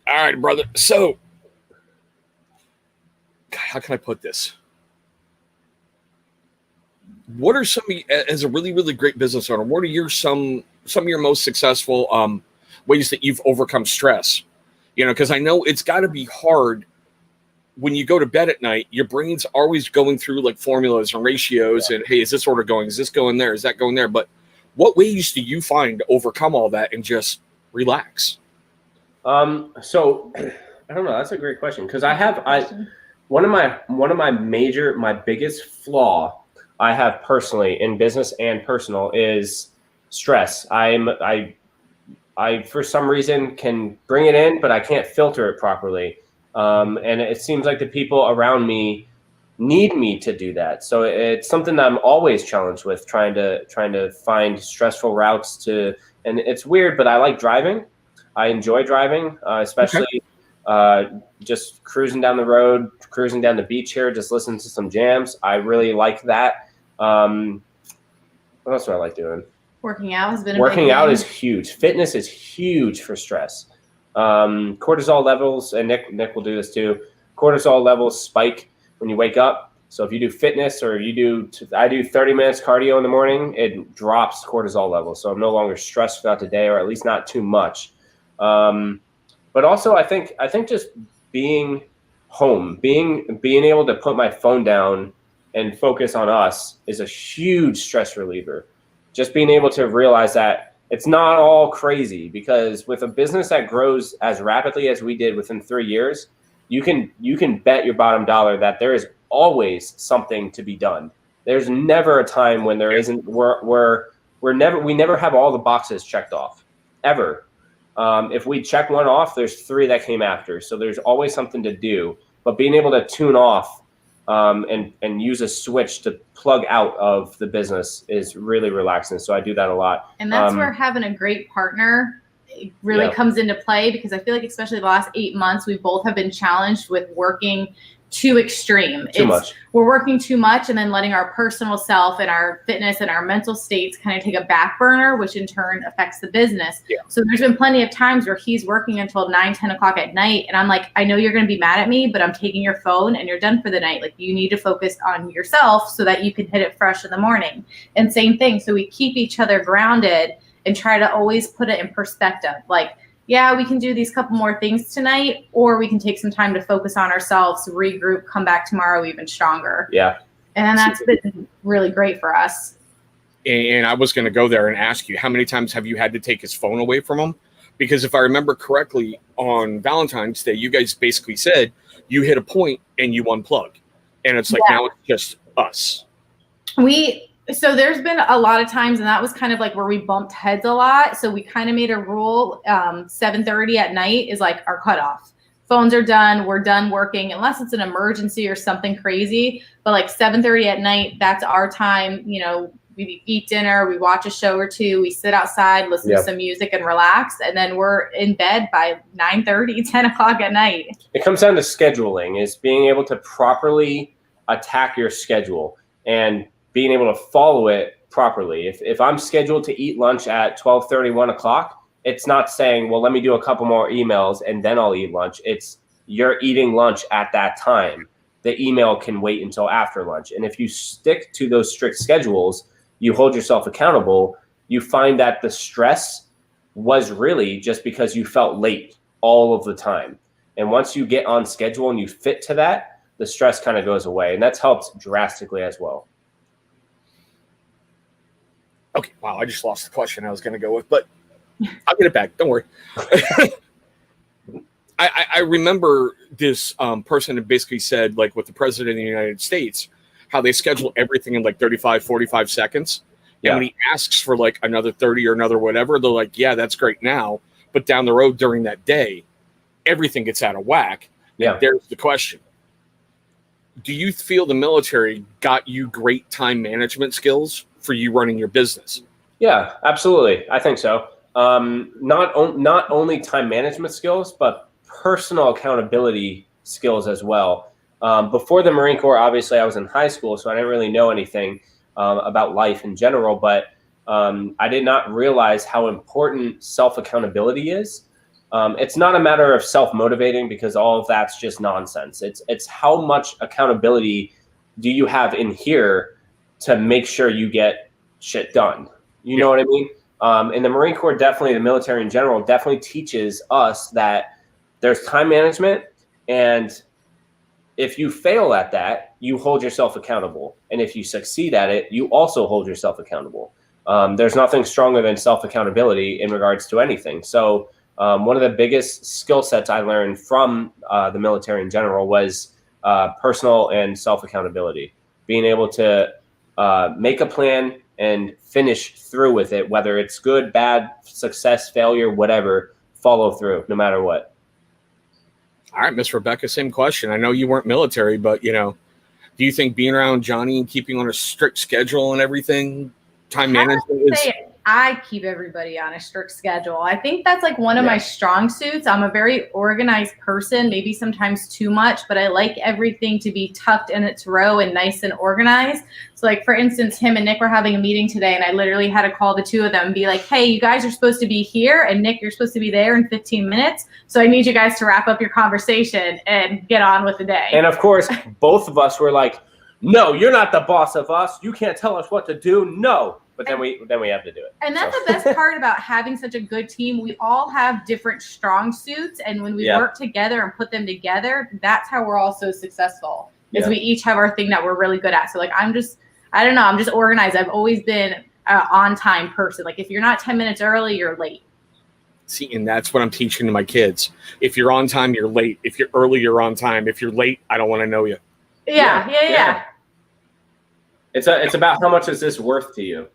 All right, brother. So, how can I put this? What are some, as a really, really great business owner, what are some of your most successful ways that you've overcome stress? You know, because I know it's got to be hard when you go to bed at night. Your brain's always going through, like, formulas and ratios, and, hey, is this order going? Is this going there? Is that going there? But what ways do you find to overcome all that and just relax? So I don't know. That's a great question, because one of my biggest flaw I have personally in business and personal is stress. I for some reason can bring it in, but I can't filter it properly. And it seems like the people around me need me to do that. So it's something that I'm always challenged with, trying to find stressful routes to, and it's weird, but I like driving. I enjoy driving, especially just cruising down the road, cruising down the beach here, just listening to some jams. I really like that. What else do I like doing? Working out has been working out is huge. Fitness is huge for stress. Cortisol levels, and Nick will do this too. Cortisol levels spike when you wake up. So if you do fitness, or I do 30 minutes cardio in the morning, it drops cortisol levels. So I'm no longer stressed throughout the day, or at least not too much. But also I think just being home, being able to put my phone down and focus on us is a huge stress reliever. just being able to realize that it's not all crazy, because with a business that grows as rapidly as we did within 3 years, you can bet your bottom dollar that there is always something to be done. There's never a time when there isn't. We never have all the boxes checked off, ever. If we check one off, there's 3 that came after. So there's always something to do. But being able to tune off and use a switch to plug out of the business is really relaxing. So I do that a lot. And that's where having a great partner really comes into play, because I feel like especially the last 8 months, we both have been challenged with working too extreme. Too much. We're working too much and then letting our personal self and our fitness and our mental states kind of take a back burner, which in turn affects the business. Yeah. So there's been plenty of times where he's working until 9, 10 o'clock at night. And I'm like, I know you're going to be mad at me, but I'm taking your phone and you're done for the night. Like, you need to focus on yourself so that you can hit it fresh in the morning. And same thing. So we keep each other grounded and try to always put it in perspective. Like, yeah, we can do these couple more things tonight, or we can take some time to focus on ourselves, regroup, come back tomorrow even stronger. Yeah. And that's been really great for us. And I was going to go there and ask you, how many times have you had to take his phone away from him? Because if I remember correctly, on Valentine's Day, you guys basically said you hit a point and you unplug. And it's like, now it's just us. So there's been a lot of times, and that was kind of like where we bumped heads a lot. So we kind of made a rule, 7:30 at night is like our cutoff. Phones are done. We're done working, unless it's an emergency or something crazy. But like 7:30 at night, that's our time. You know, we eat dinner, we watch a show or two, we sit outside, listen to some music and relax. And then we're in bed by 9:30, 10 o'clock at night. It comes down to scheduling, is being able to properly attack your schedule and being able to follow it properly. If I'm scheduled to eat lunch at 12:30, 1 o'clock, it's not saying, well, let me do a couple more emails and then I'll eat lunch. It's you're eating lunch at that time. The email can wait until after lunch. And if you stick to those strict schedules, you hold yourself accountable, you find that the stress was really just because you felt late all of the time. And once you get on schedule and you fit to that, the stress kind of goes away. And that's helped drastically as well. Okay, wow, I just lost the question I was going to go with, but I'll get it back. Don't worry. I remember this person that basically said, like with the president of the United States, how they schedule everything in like 35, 45 seconds. Yeah. And when he asks for like another 30 or another whatever, they're like, yeah, that's great now. But down the road during that day, everything gets out of whack. Yeah. And there's the question. Do you feel the military got you great time management skills for you running your business? Yeah, absolutely. I think so. Not only time management skills, but personal accountability skills as well. Before the Marine Corps, obviously, I was in high school, so I didn't really know anything about life in general. But I did not realize how important self-accountability is. It's not a matter of self-motivating, because all of that's just nonsense. It's how much accountability do you have in here to make sure you get shit done. You know what I mean? And the Marine Corps, definitely, the military in general, definitely teaches us that there's time management, and if you fail at that, you hold yourself accountable. And if you succeed at it, you also hold yourself accountable. There's nothing stronger than self-accountability in regards to anything. So one of the biggest skill sets I learned from the military in general was personal and self-accountability. Being able to make a plan and finish through with it, whether it's good, bad, success, failure, whatever, follow through no matter what. All right, Miss Rebecca, same question. I know you weren't military, but, you know, do you think being around Johnny and keeping on a strict schedule and everything, time management is... I keep everybody on a strict schedule. I think that's like one of my strong suits. I'm a very organized person, maybe sometimes too much, but I like everything to be tucked in its row and nice and organized. So like, for instance, him and Nick were having a meeting today, and I literally had to call the two of them and be like, hey, you guys are supposed to be here, and Nick, you're supposed to be there in 15 minutes. So I need you guys to wrap up your conversation and get on with the day. And of course, both of us were like, no, you're not the boss of us. You can't tell us what to do. No. But then we have to do it. And that's the best part about having such a good team. We all have different strong suits, and when we work together and put them together, that's how we're all so successful. Is we each have our thing that we're really good at. So like, I'm just organized. I've always been on time person. Like if you're not 10 minutes early, you're late. See, and that's what I'm teaching to my kids. If you're on time, you're late. If you're early, you're on time. If you're late, I don't want to know you. Yeah. It's about how much is this worth to you?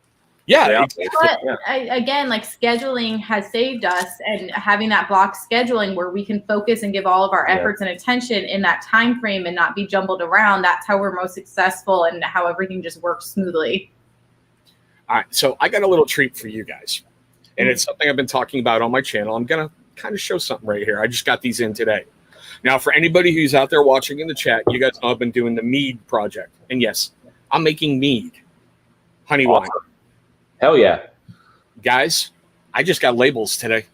Yeah. But again, like scheduling has saved us, and having that block scheduling where we can focus and give all of our efforts and attention in that time frame and not be jumbled around. That's how we're most successful and how everything just works smoothly. All right. So I got a little treat for you guys. And it's something I've been talking about on my channel. I'm going to kind of show something right here. I just got these in today. Now, for anybody who's out there watching in the chat, you guys know I've been doing the mead project. And yes, I'm making mead. Honey wine. Hell yeah. Guys, I just got labels today.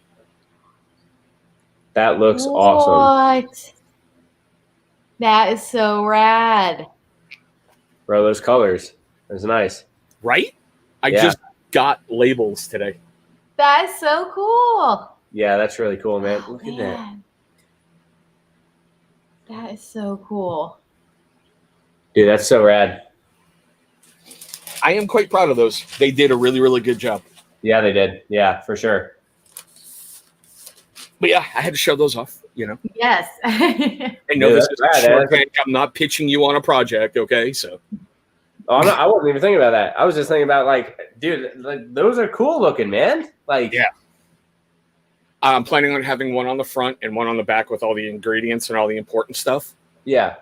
That looks awesome. What? That is so rad. Bro, those colors. That's nice. Right? I just got labels today. That is so cool. Yeah, that's really cool, man. Look at that. That is so cool. Dude, that's so rad. I am quite proud of those. They did a really, really good job. Yeah, they did. Yeah, for sure. But yeah, I had to show those off, you know. Yes. I know this is a short hand. I'm not pitching you on a project, okay? So. Oh, I wasn't even thinking about that. I was just thinking about dude, those are cool looking, man. Yeah. I'm planning on having one on the front and one on the back with all the ingredients and all the important stuff. Yeah.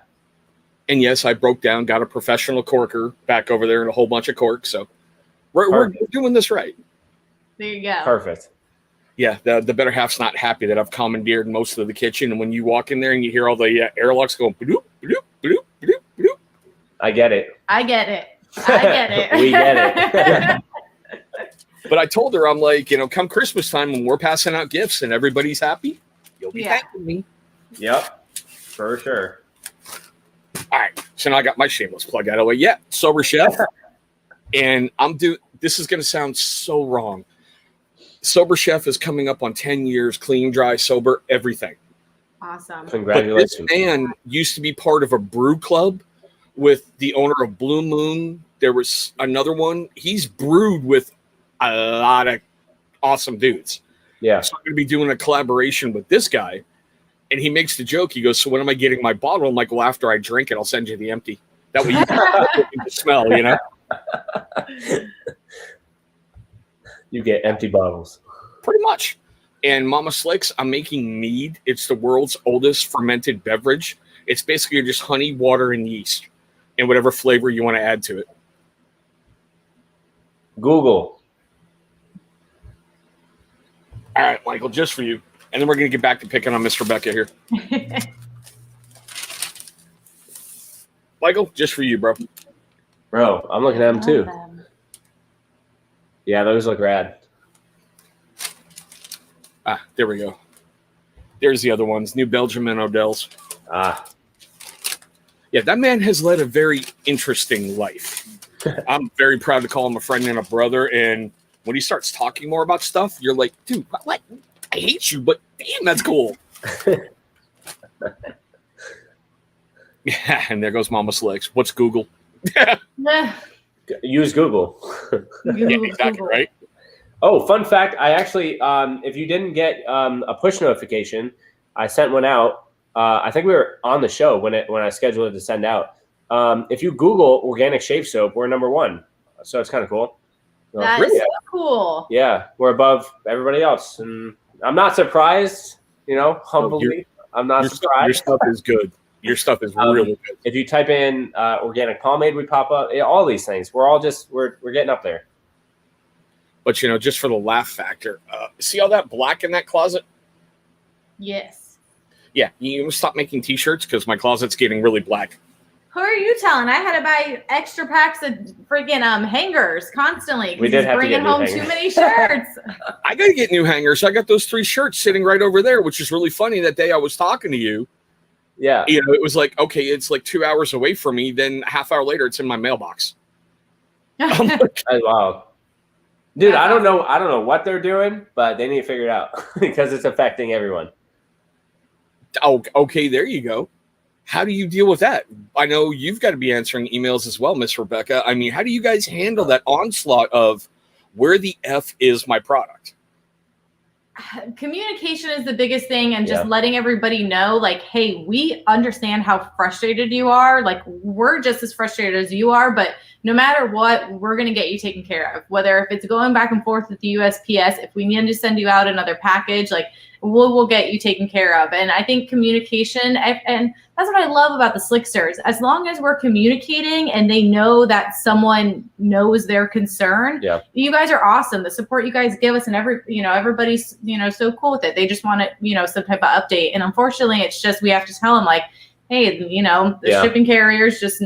And yes, I broke down, got a professional corker back over there and a whole bunch of corks. So we're doing this right. There you go. Perfect. Yeah, the better half's not happy that I've commandeered most of the kitchen. And when you walk in there and you hear all the airlocks going, ba-doop, ba-doop, ba-doop, ba-doop, ba-doop. I get it. We get it. But I told her, I'm like, come Christmas time when we're passing out gifts and everybody's happy, you'll be thanking me. Yep, for sure. All right, so now I got my shameless plug out of the way. Yeah, Sober Chef. And this is going to sound so wrong. Sober Chef is coming up on 10 years, clean, dry, sober, everything. Awesome. Congratulations. But this man used to be part of a brew club with the owner of Blue Moon. There was another one. He's brewed with a lot of awesome dudes. Yeah. So I'm going to be doing a collaboration with this guy. And he makes the joke. He goes, so when am I getting my bottle? I'm like, well, after I drink it, I'll send you the empty. That way you can smell, You get empty bottles. Pretty much. And Mama Slicks, I'm making mead. It's the world's oldest fermented beverage. It's basically just honey, water, and yeast. And whatever flavor you want to add to it. Google. All right, Michael, just for you. And then we're going to get back to picking on Miss Rebecca here. Michael, just for you, bro. Bro, I'm looking at them too. Yeah, those look rad. There we go. There's the other ones. New Belgium and Odell's. Yeah, that man has led a very interesting life. I'm very proud to call him a friend and a brother. And when he starts talking more about stuff, you're like, dude, what? I hate you, but damn, that's cool. Yeah, and there goes Mama Slicks. What's Google? Use Google. Yeah, exactly, right? Oh, fun fact. I actually, if you didn't get a push notification, I sent one out. I think we were on the show when I scheduled it to send out. If you Google organic shave soap, we're #1. So it's kind of cool. That is so cool. Yeah, we're above everybody else. And I'm not surprised, humbly. I'm not surprised. Your stuff is good. Your stuff is really good. If you type in organic pomade, we pop up. All these things. We're all we're getting up there. But, just for the laugh factor, see all that black in that closet? Yes. Yeah, you stop making T-shirts because my closet's getting really black. Who are you telling? I had to buy extra packs of freaking hangers constantly. We did have to get bringing home hangers. too many shirts. I got to get new hangers. I got those 3 shirts sitting right over there, which is really funny. That day I was talking to you. Yeah. It was like, okay, it's like 2 hours away from me. Then a half hour later, it's in my mailbox. Wow. Dude, I don't know what they're doing, but they need to figure it out because it's affecting everyone. Oh, okay, there you go. How do you deal with that? I know you've got to be answering emails as well, Miss Rebecca. I mean, how do you guys handle that onslaught of Where the F is my product? Communication is the biggest thing, and just letting everybody know, like, hey, we understand how frustrated you are. Like, we're just as frustrated as you are, but no matter what, we're going to get you taken care of. Whether if it's going back and forth with the USPS, if we need to send you out another package, like, we'll get you taken care of. And I think communication, and that's what I love about the Slicksters. As long as we're communicating and they know that someone knows their concern, you guys are awesome. The support you guys give us, and everybody's, so cool with it. They just want it, some type of update. And unfortunately, it's just, we have to tell them, like, hey, the shipping carriers just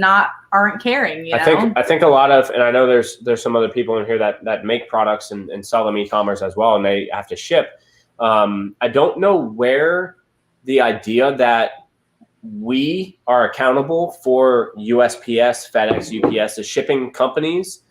aren't caring. I think a lot of, and I know there's some other people in here that make products and sell them e-commerce as well, and they have to ship. I don't know where the idea that we are accountable for USPS, FedEx, UPS, the shipping companies.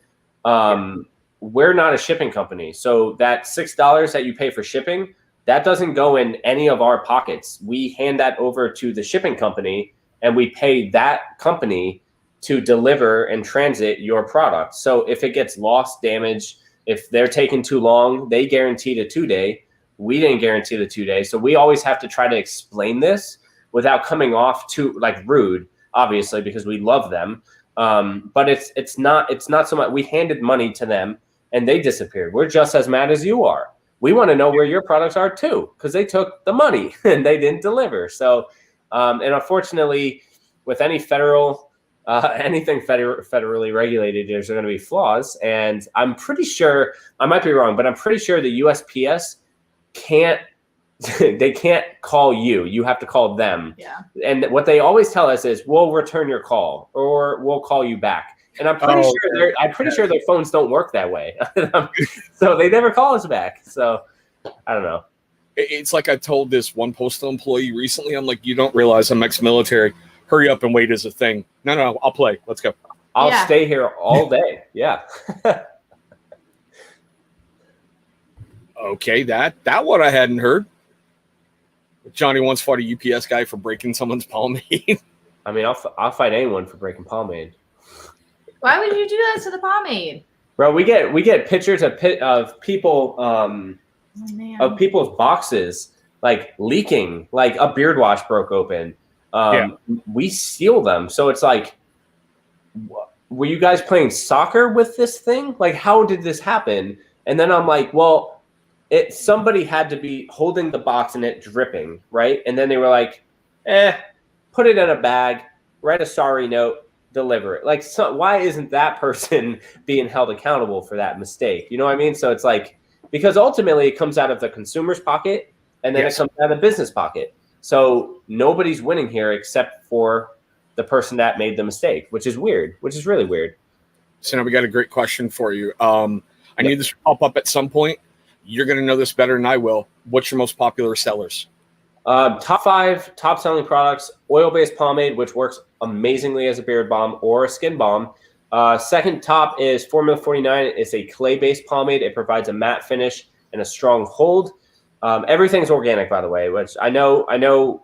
We're not a shipping company. So that $6 that you pay for shipping, that doesn't go in any of our pockets. We hand that over to the shipping company, and we pay that company to deliver and transit your product. So if it gets lost, damaged, if they're taking too long, they guaranteed a 2-day. We didn't guarantee the 2 days. So we always have to try to explain this without coming off too rude, obviously, because we love them. But it's not so much. We handed money to them and they disappeared. We're just as mad as you are. We want to know where your products are too, because they took the money and they didn't deliver. So, and unfortunately, with any anything federally regulated, there's going to be flaws. And I'm pretty sure, I might be wrong, but I'm pretty sure the USPS can't call you. You have to call them. Yeah. And what they always tell us is, we'll return your call or we'll call you back. And I'm pretty sure their phones don't work that way. So they never call us back. So I don't know. It's like I told this one postal employee recently. I'm like, you don't realize I'm ex-military. Hurry up and wait is a thing. No, I'll play. Let's go. I'll stay here all day. Yeah. Okay, that one I hadn't heard. Johnny once fought a UPS guy for breaking someone's pomade. I mean, I'll fight anyone for breaking pomade. Why would you do that to the pomade? Bro, we get pictures of people of people's boxes like leaking, like a beard wash broke open. We steal them. So it's like, were you guys playing soccer with this thing? Like, how did this happen? And then I'm like, well, somebody had to be holding the box and it dripping, right? And then they were like, put it in a bag, write a sorry note, deliver it. Like, so why isn't that person being held accountable for that mistake? You know what I mean? So it's like, because ultimately it comes out of the consumer's pocket and then it comes out of the business pocket. So nobody's winning here except for the person that made the mistake, which is really weird. So now we got a great question for you. I knew this would pop up at some point. You're going to know this better than I will. What's your most popular sellers? Top 5 top selling products: oil-based pomade, which works amazingly as a beard balm or a skin balm. Second top is Formula 49. It's a clay-based pomade. It provides a matte finish and a strong hold. Everything's organic, by the way, which I know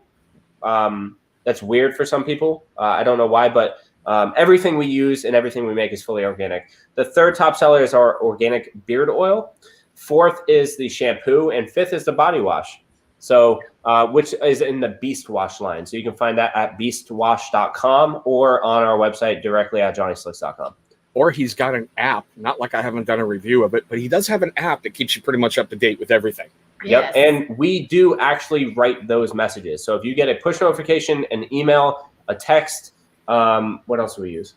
that's weird for some people. I don't know why, but everything we use and everything we make is fully organic. The third top seller is our organic beard oil. Fourth is the shampoo, and fifth is the body wash. So, which is in the Beast Wash line. So you can find that at beastwash.com or on our website directly at johnnyslicks.com. Or he's got an app, not like I haven't done a review of it, but he does have an app that keeps you pretty much up to date with everything. Yep. And we do actually write those messages. So if you get a push notification, an email, a text, what else do we use?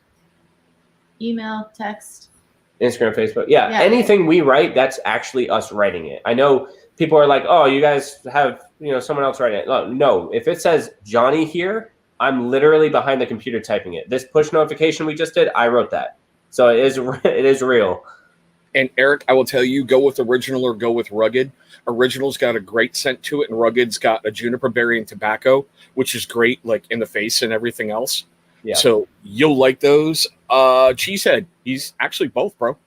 Email, text. Instagram, Facebook. Yeah. Anything we write, that's actually us writing it. I know people are like, oh, you guys have, someone else writing it. No, if it says Johnny here, I'm literally behind the computer typing it. This push notification we just did, I wrote that. So it is real. And Eric, I will tell you, go with original or go with rugged. Original's got a great scent to it, and rugged's got a juniper berry and tobacco, which is great, like in the face and everything else. Yeah. So you'll like those. Cheesehead, he's actually both, bro.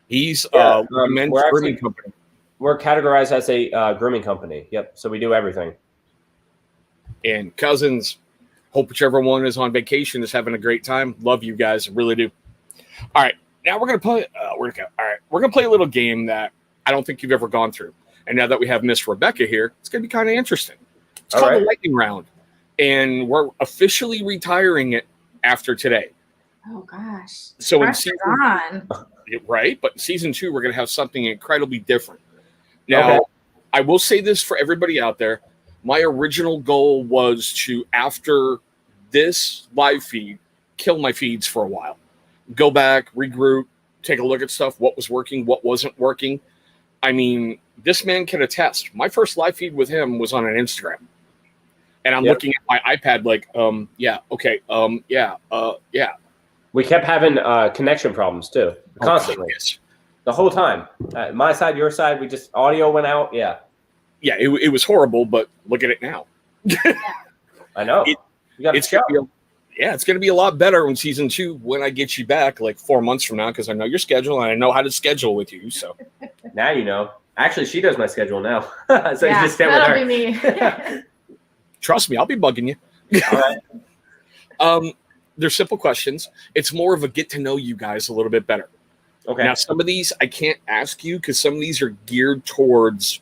He's a men's grooming company. We're categorized as a grooming company. Yep. So we do everything. And Cousins, hope whichever one is on vacation is having a great time. Love you guys. I really do. All right. Now we're gonna play. All right, we're gonna play a little game that I don't think you've ever gone through. And now that we have Miss Rebecca here, it's gonna be kind of interesting. It's called the lightning round, and we're officially retiring it after today. Oh gosh! So in Pressure's on. right, but in season 2, we're gonna have something incredibly different. Now, I will say this for everybody out there: my original goal was to, after this live feed, kill my feeds for a while, go back, regroup, take a look at stuff, what was working, what wasn't working. I mean, this man can attest. My first live feed with him was on an Instagram. And I'm looking at my iPad like, yeah. We kept having connection problems too, constantly. The whole time. My side, your side, we just, audio went out. Yeah. Yeah, it was horrible, but look at it now. I know. It's going to be a lot better in season 2 when I get you back like 4 months from now, because I know your schedule and I know how to schedule with you. So now you know. Actually, she does my schedule now. So you just stand with her. That'll be me. Trust me, I'll be bugging you. All right. They're simple questions. It's more of a get to know you guys a little bit better. Okay. Now, some of these I can't ask you because some of these are geared towards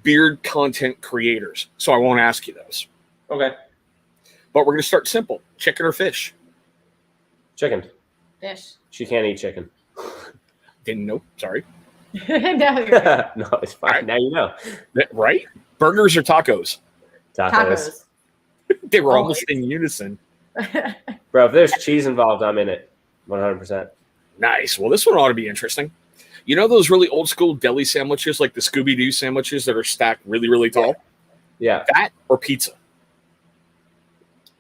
beard content creators. So I won't ask you those. Okay. But we're going to start simple. Chicken or fish? Chicken. Fish. She can't eat chicken. Didn't know. Sorry. No, No, it's fine. Right. Now you know. Right? Burgers or tacos? tacos. They were almost in unison. Bro, if there's cheese involved, I'm in it. 100%. Nice. Well, this one ought to be interesting. You know those really old school deli sandwiches, like the Scooby-Doo sandwiches that are stacked really, really tall? Yeah. That or pizza?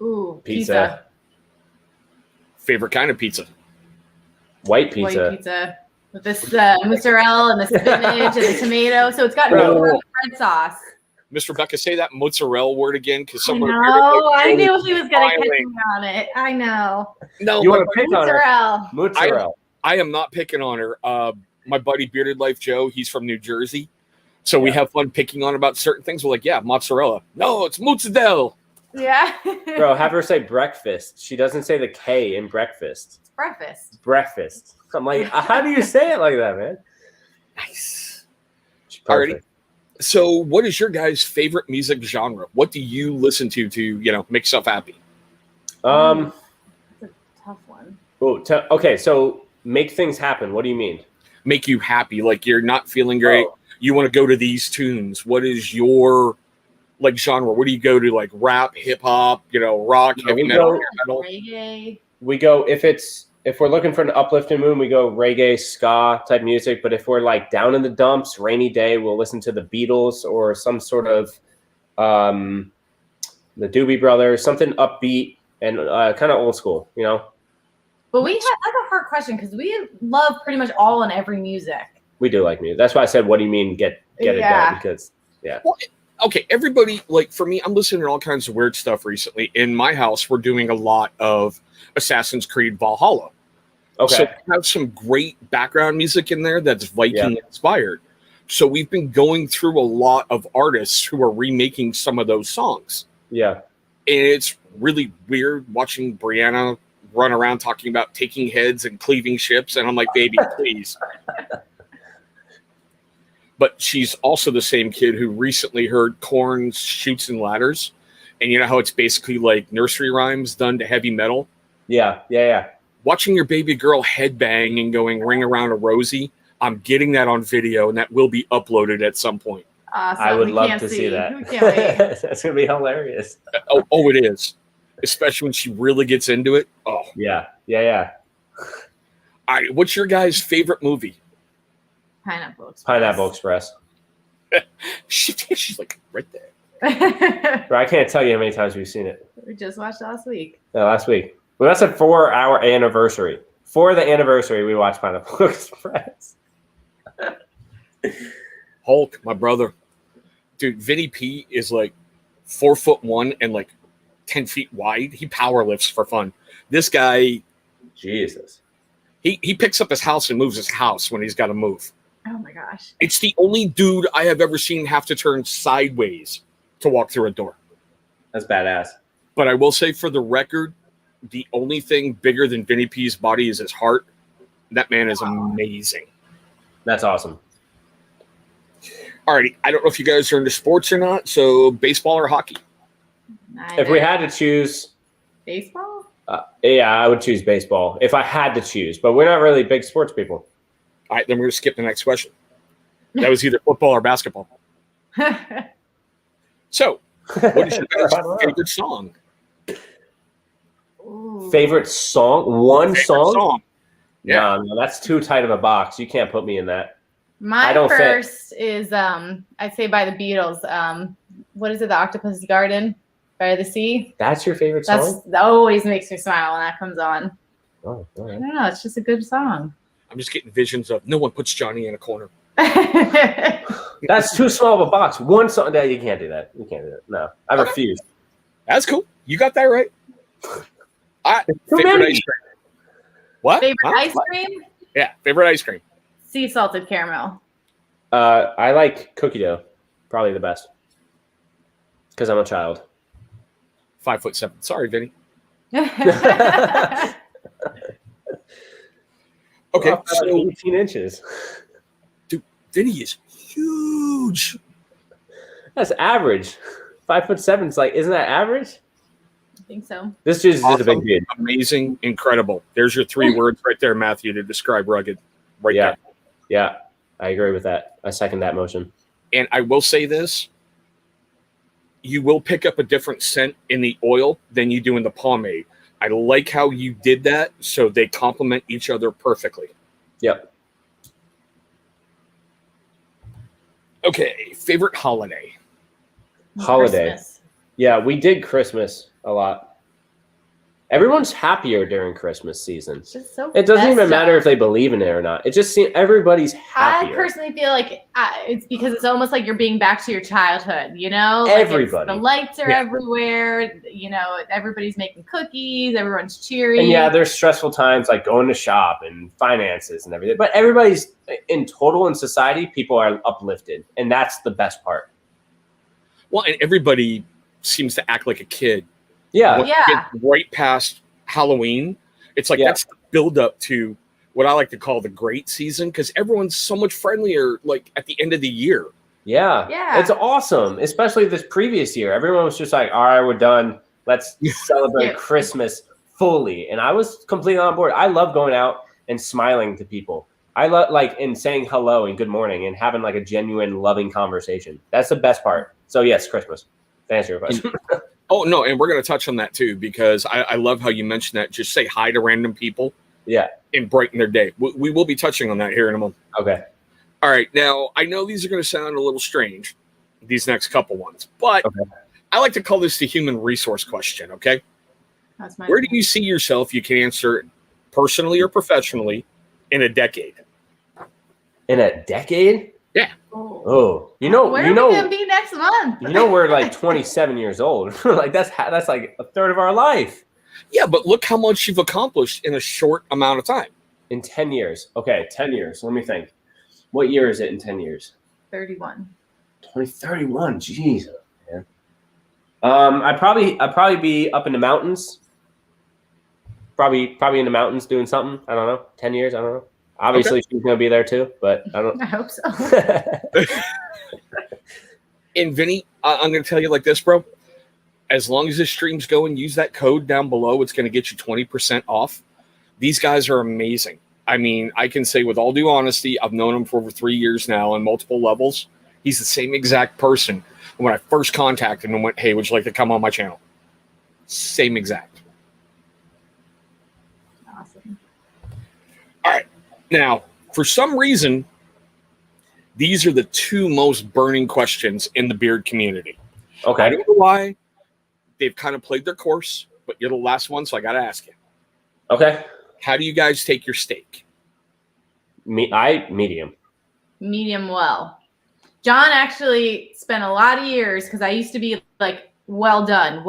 Ooh, Pizza. Favorite kind of pizza? White pizza. White pizza. With this mozzarella and the spinach and the tomato. So it's got no red sauce. Miss Rebecca, say that mozzarella word again, because someone. No, I knew he was going to catch me on it. I know. No, You want to pick on her? Mozzarella. Mozzarella. I am not picking on her. My buddy Bearded Life Joe, he's from New Jersey, so we have fun picking on about certain things. We're like, yeah, mozzarella. No, it's mozzarella. Yeah. Bro, have her say breakfast. She doesn't say the K in breakfast. It's breakfast. Breakfast. I'm like, how do you say it like that, man? Nice. Perfect. Alrighty. So, what is your guys' favorite music genre? What do you listen to make yourself happy? That's a tough one. Okay, so make things happen. What do you mean? Make you happy, like you're not feeling great. Oh. You want to go to these tunes. What is your like genre? What do you go to? Like rap, hip hop, rock, heavy metal, metal? Reggae. We go if we're looking for an uplifting mood, we go reggae, ska type music. But if we're like down in the dumps, rainy day, we'll listen to the Beatles or some sort of the Doobie Brothers, something upbeat and kind of old school, But we have that's a hard question because we love pretty much all and every music. We do like music. That's why I said, what do you mean get it done? Because Well, okay, everybody, like for me, I'm listening to all kinds of weird stuff recently. In my house, we're doing a lot of Assassin's Creed Valhalla. okay. So we have some great background music in there that's Viking inspired. So we've been going through a lot of artists who are remaking some of those songs. Yeah. And it's really weird watching Brianna run around talking about taking heads and cleaving ships. And I'm like, baby, please. But she's also the same kid who recently heard Korn's Chutes and Ladders. And you know how it's basically like nursery rhymes done to heavy metal? Yeah. Watching your baby girl headbang and going ring around a Rosie, I'm getting that on video, and that will be uploaded at some point. Awesome. I would We love can't to see that. We can't wait. That's going to be hilarious. Oh, it is. Especially when she really gets into it. Oh. Yeah. All right, what's your guys' favorite movie? Pineapple Express. Pineapple Express. She's like right there. Bro, I can't tell you how many times we've seen it. We just watched last week. Last week. Well, that's a 4-hour anniversary. For the anniversary, we watched Pineapple Express. Hulk, my brother. Dude, Vinny P is like 4'1" and like 10 feet wide. He power lifts for fun. This guy, Jesus. he picks up his house and moves his house when he's got to move. Oh my gosh. It's the only dude I have ever seen have to turn sideways to walk through a door. That's badass. But I will say, for the record, the only thing bigger than Vinny P's body is his heart. That man is amazing. That's awesome. Alrighty, I don't know if you guys are into sports or not. So baseball or hockey? If we had to choose, baseball. Yeah, I would choose baseball if I had to choose. But we're not really big sports people. All right, then we're going to skip the next question. That was either football or basketball. So, what is your guys' favorite song? Favorite song? One Favorite song? Yeah. No, that's too tight of a box. You can't put me in that. My don't fit. first is I'd say by the Beatles. What is it? The Octopus Garden by the Sea. That's your favorite song? That always makes me smile when that comes on. Oh, all right. I don't know. It's just a good song. I'm just getting visions of no one puts Johnny in a corner. That's too small of a box. One song. No, you can't do that. You can't do that. No, I refuse. That's cool. You got that right. Favorite many. ice cream. What? Favorite Huh? ice cream? Yeah, favorite ice cream. Sea salted caramel. I like cookie dough. Probably the best. Because I'm a child. 5'7". Sorry, Vinny. Okay, Well, so 18 inches. dude, Vinny is huge. That's average. 5'7" is like, isn't that average? I think so. This is just a big Awesome, kid. amazing, incredible. There's your 3 words right there, Matthew, to describe rugged. Right Yeah. there. Yeah, I agree with that. I second that motion. And I will say this. You will pick up a different scent in the oil than you do in the pomade. I like how you did that, so they complement each other perfectly. Yep. Okay, favorite holiday. Holiday. Christmas. Yeah, we did Christmas a lot. Everyone's happier during Christmas season. It's just so It doesn't even festive. matter if they believe in it or not. It just seems everybody's I happier. personally feel like it's because it's almost like you're being back to your childhood, you know? Like Everybody. the lights are Yeah. everywhere. You know, everybody's making cookies. Everyone's cheering. And yeah, there's stressful times like going to shop and finances and everything. But everybody's in total in society, people are uplifted. And that's the best part. Well, and everybody seems to act like a kid. Yeah. Once you get right past Halloween, it's like that's the build up to what I like to call the great season because everyone's so much friendlier like at the end of the year. Yeah. Yeah. It's awesome. Especially this previous year. Everyone was just like, all right, we're done. Let's celebrate Christmas fully. And I was completely on board. I love going out and smiling to people. I love and saying hello and good morning and having like a genuine loving conversation. That's the best part. So yes, Christmas. To answer your question. Oh, no, and we're going to touch on that too, because I love how you mentioned that. Just say hi to random people. Yeah. And brighten their day. We will be touching on that here in a moment. Okay. All right. Now, I know these are going to sound a little strange, these next couple ones, but I like to call this the human resource question, okay? That's my Where do you see yourself? You can answer it personally or professionally in a decade. In a decade? Yeah. Oh, where are we gonna be next month? We're like 27 years old. Like that's like a third of our life. Yeah, but look how much you've accomplished in a short amount of time. In 10 years. Okay, 10 years. Let me think. What year is it in 10 years? 31. 2031. Jeez, man. I'd probably be up in the mountains. Probably in the mountains doing something. I don't know. 10 years. I don't know. Obviously, she's gonna be there too, but I don't. I hope so. And Vinny, I'm going to tell you like this, bro. As long as this stream's going, use that code down below. It's going to get you 20% off. These guys are amazing. I mean, I can say with all due honesty, I've known him for over 3 years now on multiple levels. He's the same exact person. And when I first contacted him and went, hey, would you like to come on my channel? Same exact. Awesome. All right. Now, for some reason, these are the 2 most burning questions in the beard community. Okay. I don't know why. They've kind of played their course, but you're the last one, so I got to ask you. Okay. How do you guys take your steak? Medium. Medium well. John actually spent a lot of years because I used to be like, well done,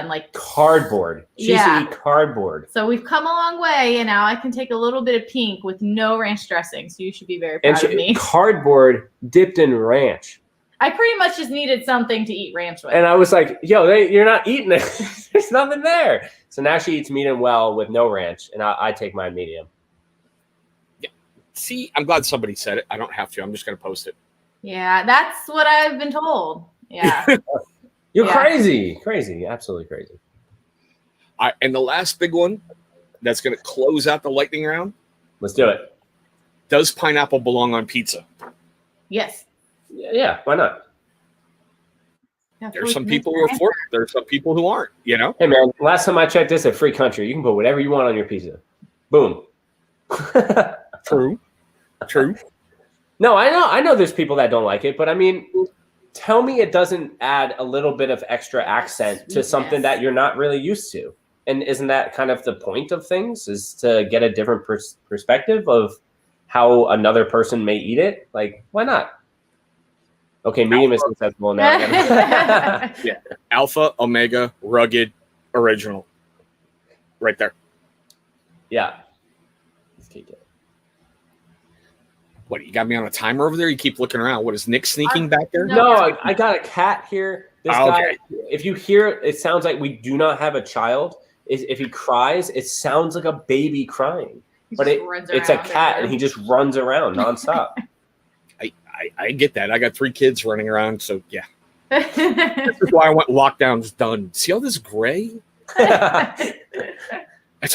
like cardboard. Yeah. Cardboard. So we've come a long way, and now I can take a little bit of pink with no ranch dressing. So you should be very proud of me. Cardboard dipped in ranch. I pretty much just needed something to eat ranch with. And I was like, yo, you're not eating it. There's nothing there. So now she eats medium well with no ranch, and I take mine medium. See, I'm glad somebody said it. I don't have to. I'm just going to post it. Yeah, that's what I've been told. Yeah. You're Yeah. crazy, absolutely crazy. And the last big one that's going to close out the lightning round. Let's do it. Does pineapple belong on pizza? Yes. Yeah, why not? There's some people who are for it. There's some people who aren't, you know? Hey, man, last time I checked, this is a free country. You can put whatever you want on your pizza. Boom. True. No, I know there's people that don't like it, but I mean, tell me it doesn't add a little bit of extra accent to something that you're not really used to. And isn't that kind of the point of things, is to get a different perspective of how another person may eat it? Like, why not? Okay, medium is acceptable now. Yeah. Alpha, omega, rugged, original. Right there. Yeah. Let's keep it. What, you got me on a timer over there? You keep looking around. What, is Nick sneaking back there? No, I got a cat here. This guy, okay. if you hear, it sounds like we do not have a child. If he cries, it sounds like a baby crying. But it's a cat, and he just runs around nonstop. I get that. I got 3 kids running around, so yeah. This is why I want lockdowns done. See all this gray? That's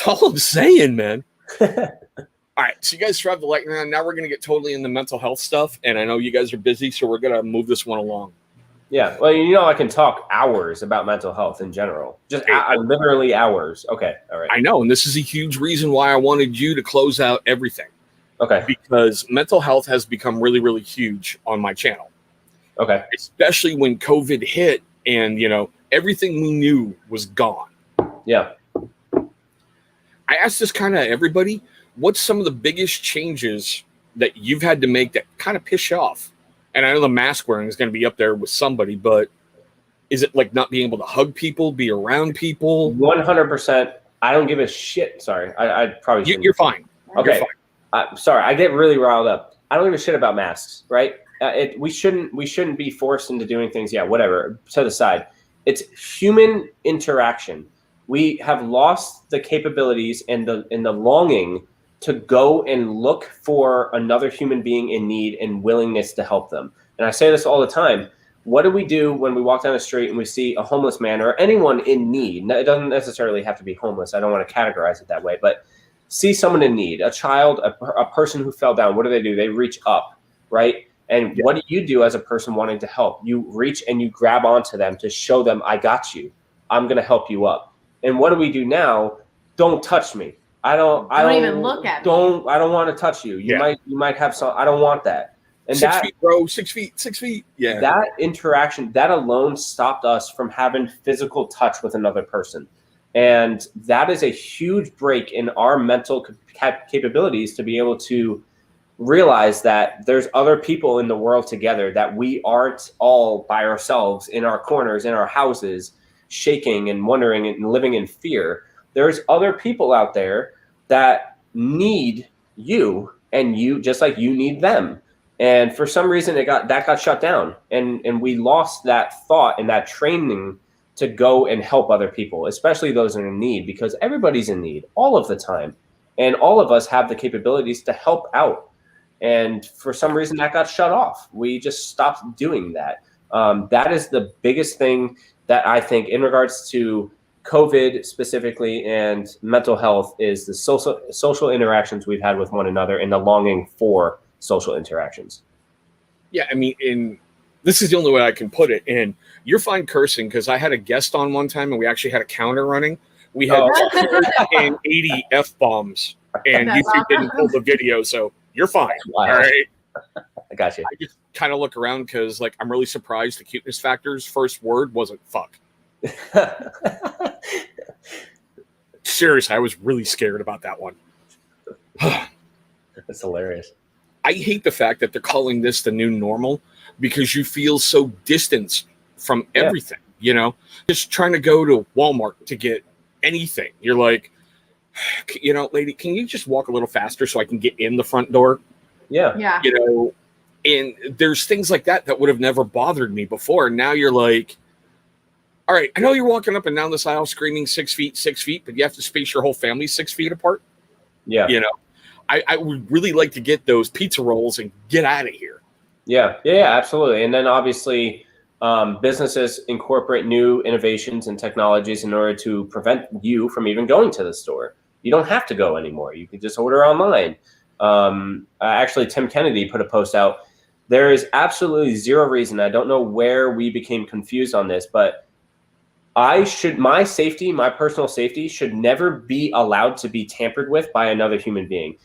all I'm saying, man. All right, so you guys survived the lightning round. Now we're going to get totally into mental health stuff, and I know you guys are busy, so we're going to move this one along. Yeah, well, you know, I can talk hours about mental health in general. Just literally hours. Okay, all right. I know, and this is a huge reason why I wanted you to close out everything. Okay. Because mental health has become really, really huge on my channel. Okay. Especially when COVID hit and, you know, everything we knew was gone. Yeah. I asked this kind of everybody, what's some of the biggest changes that you've had to make that kind of piss you off? And I know the mask wearing is going to be up there with somebody, but is it like not being able to hug people, be around people? 100%. I don't give a shit. Sorry. I probably shouldn't. You're fine. Okay. You're fine. Sorry. I get really riled up. I don't give a shit about masks, right? We shouldn't be forced into doing things. Yeah, whatever. Set aside. It's human interaction. We have lost the capabilities and the longing to go and look for another human being in need and willingness to help them. And I say this all the time. What do we do when we walk down the street and we see a homeless man or anyone in need? It doesn't necessarily have to be homeless. I don't want to categorize it that way, but see someone in need, a child, a person who fell down. What do? They reach up, right? And what do you do as a person wanting to help? You reach and you grab onto them to show them, I got you. I'm going to help you up. And what do we do now? Don't touch me. I don't even look at me. I don't want to touch you. You might have some. I don't want that. And 6 feet, bro. 6 feet. 6 feet. Yeah. That interaction, that alone stopped us from having physical touch with another person. And that is a huge break in our mental capabilities to be able to realize that there's other people in the world together, that we aren't all by ourselves in our corners, in our houses, shaking and wondering and living in fear. There's other people out there that need you, and you just like you need them. And for some reason that got shut down, and we lost that thought and that training to go and help other people, especially those in need, because everybody's in need all of the time. And all of us have the capabilities to help out. And for some reason that got shut off. We just stopped doing that. That is the biggest thing that I think in regards to COVID specifically and mental health is the social interactions we've had with one another and the longing for social interactions. Yeah, I mean, this is the only way I can put it. And you're fine cursing, because I had a guest on one time and we actually had a counter running. We had 280 F-bombs, and YouTube didn't pull the video, so you're fine. Wow. All right. I got you. I just kind of look around because, like, I'm really surprised the cuteness factor's first word wasn't fuck. Seriously, I was really scared about that one. That's hilarious. I hate the fact that they're calling this the new normal, because you feel so distanced from everything, you know? Just trying to go to Walmart to get anything. You're like, you know, lady, can you just walk a little faster so I can get in the front door? Yeah. You know, and there's things like that would have never bothered me before. And now you're like, all right, I know you're walking up and down this aisle screaming 6 feet, 6 feet, but you have to space your whole family 6 feet apart. Yeah. You know, I would really like to get those pizza rolls and get out of here. Yeah, absolutely. And then obviously, businesses incorporate new innovations and technologies in order to prevent you from even going to the store. You don't have to go anymore. You can just order online. Actually, Tim Kennedy put a post out. There is absolutely zero reason. I don't know where we became confused on this, but my safety, my personal safety, should never be allowed to be tampered with by another human being.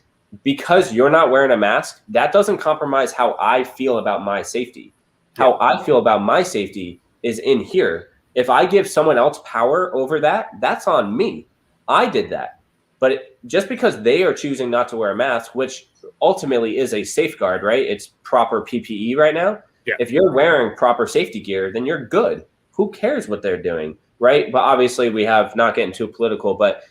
Because you're not wearing a mask, that doesn't compromise how I feel about my safety. How I feel about my safety is in here. If I give someone else power over that, that's on me. I did that. But just because they are choosing not to wear a mask, which ultimately is a safeguard, right? It's proper PPE right now. Yeah. If you're wearing proper safety gear, then you're good. Who cares what they're doing, right? But obviously we have, not getting too political, but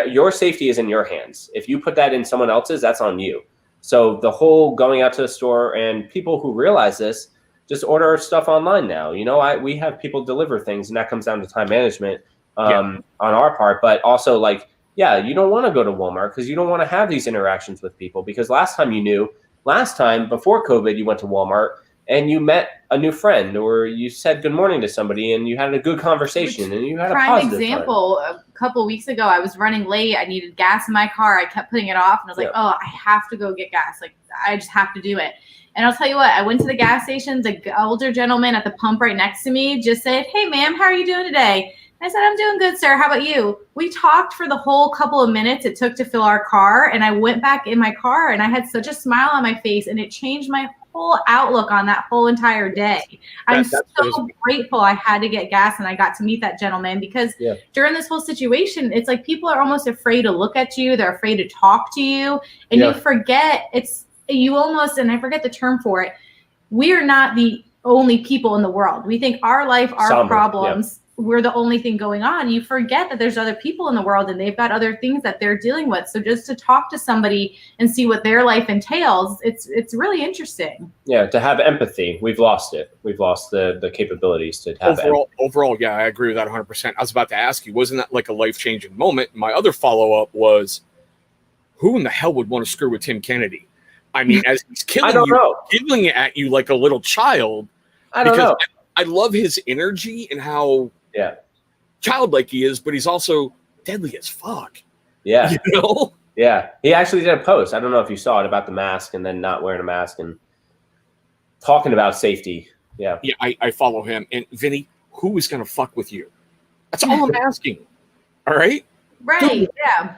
your safety is in your hands. If you put that in someone else's, that's on you. So the whole going out to the store, and people who realize this, just order stuff online now. We have people deliver things, and that comes down to time management on our part. But also, you don't want to go to Walmart because you don't want to have these interactions with people. Because last time before COVID, you went to Walmart and you met a new friend, or you said good morning to somebody and you had a good conversation and you had a positive prime example, time. A couple of weeks ago, I was running late. I needed gas in my car. I kept putting it off, and I was like, oh, I have to go get gas. I just have to do it. And I'll tell you what, I went to the gas station. The older gentleman at the pump right next to me just said, hey, ma'am, how are you doing today? And I said, I'm doing good, sir. How about you? We talked for the whole couple of minutes it took to fill our car. And I went back in my car, and I had such a smile on my face, and it changed my whole outlook on that whole entire day. I'm so grateful I had to get gas and I got to meet that gentleman, because during this whole situation, it's like people are almost afraid to look at you. They're afraid to talk to you. And you forget and I forget the term for it. We're not the only people in the world. We think our life, our problems, we're the only thing going on. You forget that there's other people in the world and they've got other things that they're dealing with. So just to talk to somebody and see what their life entails, it's really interesting. Yeah, to have empathy. We've lost it. We've lost the capabilities to have overall, yeah, I agree with that 100%. I was about to ask you, wasn't that like a life-changing moment? My other follow-up was, who in the hell would want to screw with Tim Kennedy? I mean, as he's killing it at you like a little child. I don't know. I love his energy and how childlike he is, but he's also deadly as fuck. Yeah. You know? Yeah. He actually did a post. I don't know if you saw it, about the mask and then not wearing a mask and talking about safety. Yeah. Yeah, I follow him. And Vinny, who is going to fuck with you? That's all I'm asking. All right? Right.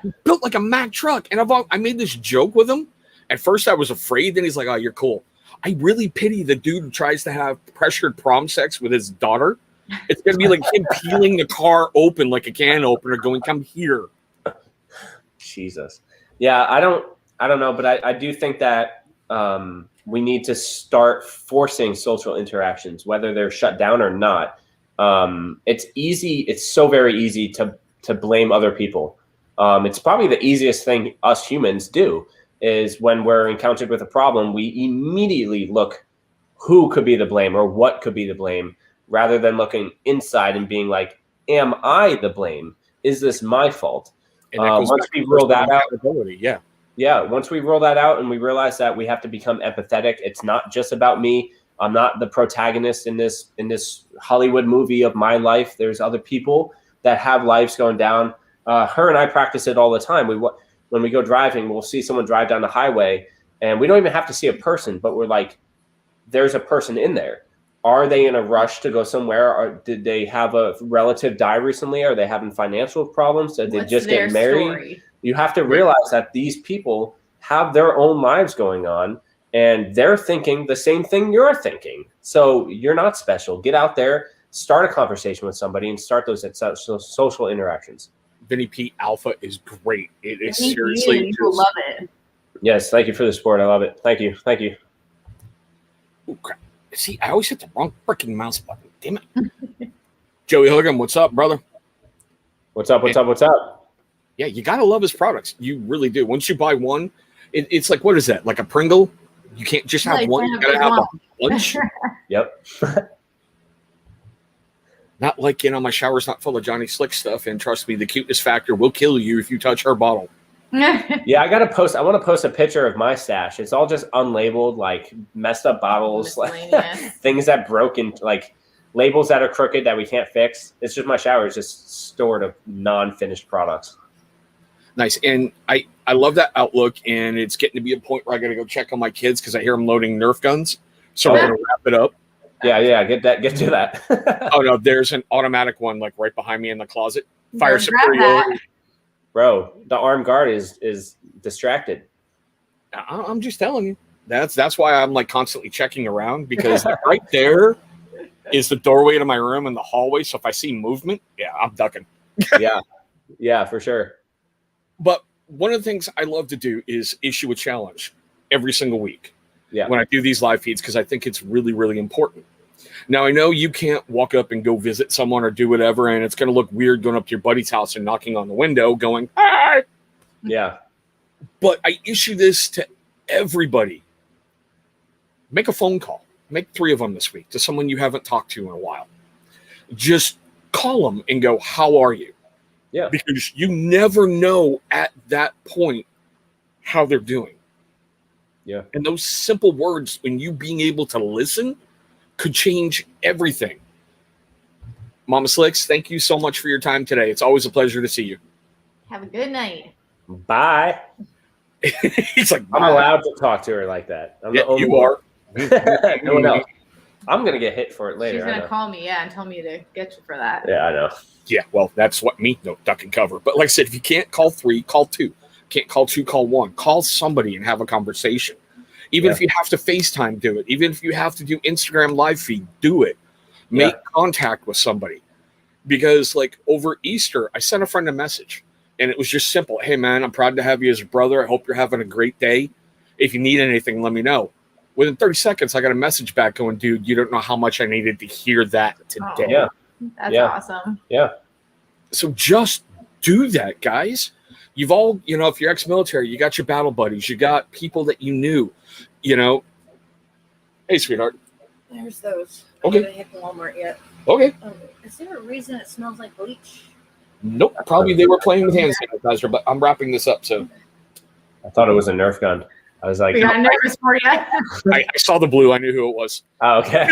Dude, built like a Mack truck. And I made this joke with him. At first I was afraid. Then he's like, oh, you're cool. I really pity the dude who tries to have pressured prom sex with his daughter. It's going to be like him peeling the car open like a can opener going, come here. Jesus. Yeah, I don't know, but I do think that we need to start forcing social interactions, whether they're shut down or not. It's easy. It's so very easy to blame other people. It's probably the easiest thing us humans do. Is when we're encountered with a problem, we immediately look who could be the blame or what could be the blame, rather than looking inside and being like, am I the blame? Is this my fault? And that goes once we roll that out, once we roll that out and we realize that we have to become empathetic, it's not just about me. I'm not the protagonist in this Hollywood movie of my life. There's other people that have lives going down. Her and I practice it all the time. When we go driving, we'll see someone drive down the highway and we don't even have to see a person, but we're like, there's a person in there. Are they in a rush to go somewhere? Or did they have a relative die recently? Are they having financial problems? Did they just get married? Story? You have to realize that these people have their own lives going on and they're thinking the same thing you're thinking. So you're not special. Get out there, start a conversation with somebody and start those social interactions. Vinny P Alpha is great. It is Thank seriously. You will love it. Yes, thank you for the support. I love it. Thank you. Ooh, crap. See, I always hit the wrong freaking mouse button. Damn it. Joey Hogan, what's up, brother? What's up? Yeah, you gotta love his products. You really do. Once you buy one, it's like, what is that? Like a Pringle? You can't just have one. You gotta have a bunch. Yep. Not like, my shower's not full of Johnny Slick stuff, and trust me, the cuteness factor will kill you if you touch her bottle. Yeah, I want to post a picture of my stash. It's all just unlabeled, like messed up bottles, like things that broke in, like labels that are crooked that we can't fix. It's just my shower is just stored of non-finished products. Nice. And I love that outlook, and it's getting to be a point where I got to go check on my kids because I hear them loading Nerf guns. So we're going to wrap it up. Yeah, get to that. Oh, no, there's an automatic one like right behind me in the closet. Fire superiority. Bro, the armed guard is distracted. I'm just telling you. That's why I'm like constantly checking around, because right there is the doorway to my room and the hallway. So if I see movement, yeah, I'm ducking. Yeah, for sure. But one of the things I love to do is issue a challenge every single week when I do these live feeds, because I think it's really, really important. Now, I know you can't walk up and go visit someone or do whatever, and it's going to look weird going up to your buddy's house and knocking on the window going, hi! Yeah. But I issue this to everybody. Make a phone call. Make 3 of them this week to someone you haven't talked to in a while. Just call them and go, how are you? Yeah. Because you never know at that point how they're doing. Yeah. And those simple words, when you being able to listen, could change everything. Mama Slicks, thank you so much for your time today. It's always a pleasure to see you. Have a good night. Bye. He's like, I'm allowed to talk to her like that. I'm the only you one. are. No one else. I'm going to get hit for it later. She's going to call me, and tell me to get you for that. Yeah, I know. Yeah, well, that's what duck and cover. But like I said, if you can't call 3, call 2. Can't call 2, call 1. Call somebody and have a conversation. Even if you have to FaceTime, do it. Even if you have to do Instagram live feed, do it. Make contact with somebody. Because like over Easter, I sent a friend a message, and it was just simple. Hey, man, I'm proud to have you as a brother. I hope you're having a great day. If you need anything, let me know. Within 30 seconds, I got a message back going, dude, you don't know how much I needed to hear that today. Yeah. That's awesome. Yeah. So just do that, guys. You've all, if you're ex-military, you got your battle buddies. You got people that you knew, Hey, sweetheart. There's those. Okay. I haven't hit Walmart yet. Okay. Is there a reason it smells like bleach? Nope. Probably they were playing with hand sanitizer, but I'm wrapping this up, so. I thought it was a Nerf gun. I was like, We got nervous for you. I saw the blue. I knew who it was. oh, okay.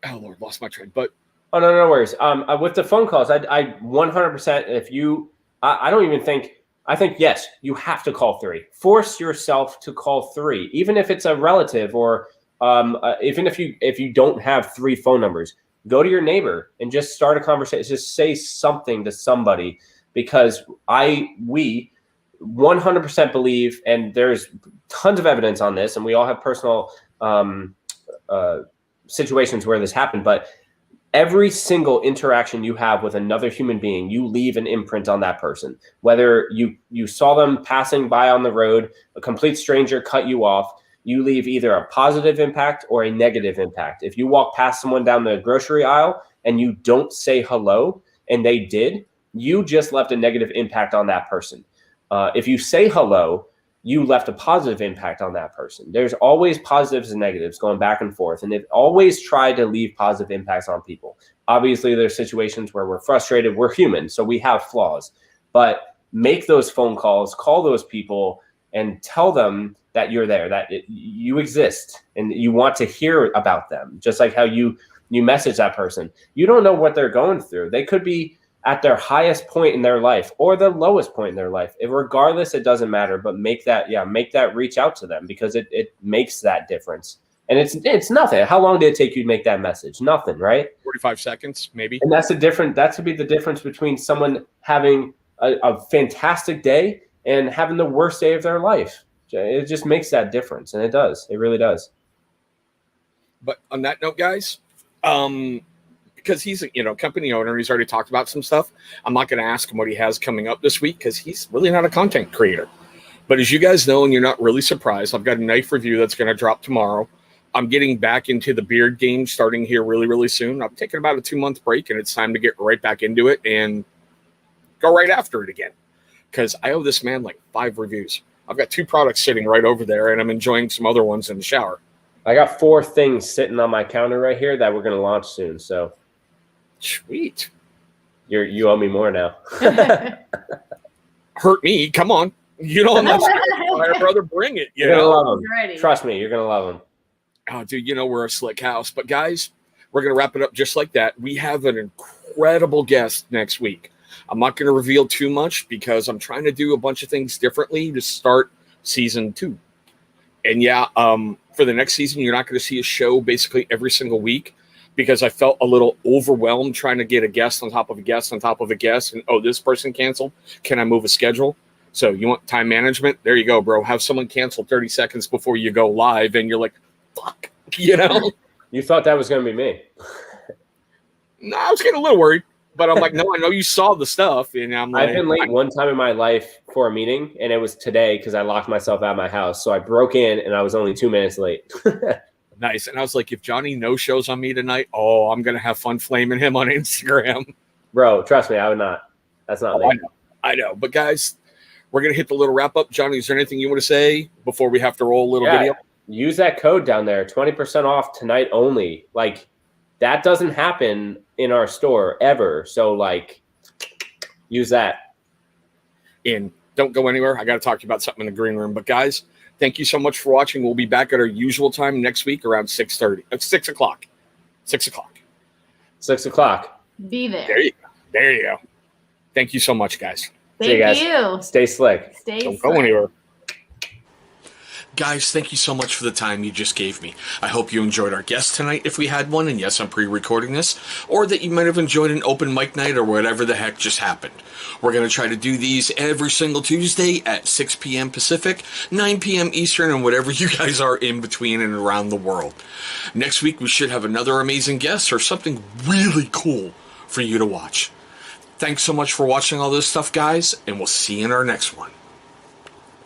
Oh, Lord, lost my train. But Oh, no worries. With the phone calls, I 100%, if you, I don't even think, I think, yes, you have to call 3. Force yourself to call 3, even if it's a relative or even if you don't have 3 phone numbers. Go to your neighbor and just start a conversation. Just say something to somebody, because we 100% believe, and there's tons of evidence on this, and we all have personal situations where this happened, but every single interaction you have with another human being, you leave an imprint on that person. Whether you saw them passing by on the road, a complete stranger cut you off, you leave either a positive impact or a negative impact. If you walk past someone down the grocery aisle and you don't say hello, and they did, you just left a negative impact on that person. If you say hello, you left a positive impact on that person. There's always positives and negatives going back and forth, and they've always tried to leave positive impacts on people. Obviously, there's situations where we're frustrated. We're human, so we have flaws. But make those phone calls, call those people, and tell them that you're there, that you exist, and you want to hear about them. Just like how you message that person. You don't know what they're going through. They could be at their highest point in their life or the lowest point in their life. Regardless, it doesn't matter, but make that reach out to them, because it makes that difference. And it's nothing. How long did it take you to make that message? Nothing, right? 45 seconds, maybe. And that could be the difference between someone having a fantastic day and having the worst day of their life. It just makes that difference. And it does. It really does. But on that note, guys, because he's a company owner, he's already talked about some stuff. I'm not going to ask him what he has coming up this week, because he's really not a content creator. But as you guys know, and you're not really surprised, I've got a knife review that's going to drop tomorrow. I'm getting back into the beard game starting here really, really soon. I'm taking about a 2-month break, and it's time to get right back into it and go right after it again, because I owe this man like 5 reviews. I've got 2 products sitting right over there, and I'm enjoying some other ones in the shower. I got 4 things sitting on my counter right here that we're going to launch soon. So Sweet. you owe me more now. hurt me. Come on. You know, I'm not scared. Brother, bring it. You You're know? gonna love him. Ready. Trust me, you're gonna love him. Oh, dude, you know we're a slick house. But guys, we're going to wrap it up just like that. We have an incredible guest next week. I'm not going to reveal too much because I'm trying to do a bunch of things differently to start season 2. And yeah, for the next season, you're not going to see a show basically every single week because I felt a little overwhelmed trying to get a guest on top of a guest on top of a guest. And, oh, this person canceled. Can I move a schedule? So you want time management? There you go, bro. Have someone cancel 30 seconds before you go live. And you're like, fuck, you know? You thought that was going to be me. No, I was getting a little worried, but I'm like, no, I know you saw the stuff, and I'm like, I've been late one time in my life for a meeting, and it was today because I locked myself out of my house. So I broke in, and I was only 2 minutes late. nice. And I was like, if Johnny no shows on me tonight, oh, I'm gonna have fun flaming him on Instagram. Bro, trust me, I would not. That's not me. I know. But guys, we're gonna hit the little wrap up. Johnny, is there anything you want to say before we have to roll a little video? Use that code down there, 20% off tonight only. Like, that doesn't happen in our store ever. So, like, use that. And don't go anywhere. I got to talk to you about something in the green room. But, guys, thank you so much for watching. We'll be back at our usual time next week around 6:30. It's 6 o'clock. 6 o'clock. 6 o'clock. Be there. There you go. Thank you so much, guys. Thank you. Stay slick. Stay Don't slick. go anywhere. Guys, thank you so much for the time you just gave me. I hope you enjoyed our guest tonight if we had one, and yes, I'm pre-recording this, or that you might have enjoyed an open mic night or whatever the heck just happened. We're going to try to do these every single Tuesday at 6 p.m. Pacific, 9 p.m. Eastern, and whatever you guys are in between and around the world. Next week, we should have another amazing guest or something really cool for you to watch. Thanks so much for watching all this stuff, guys, and we'll see you in our next one.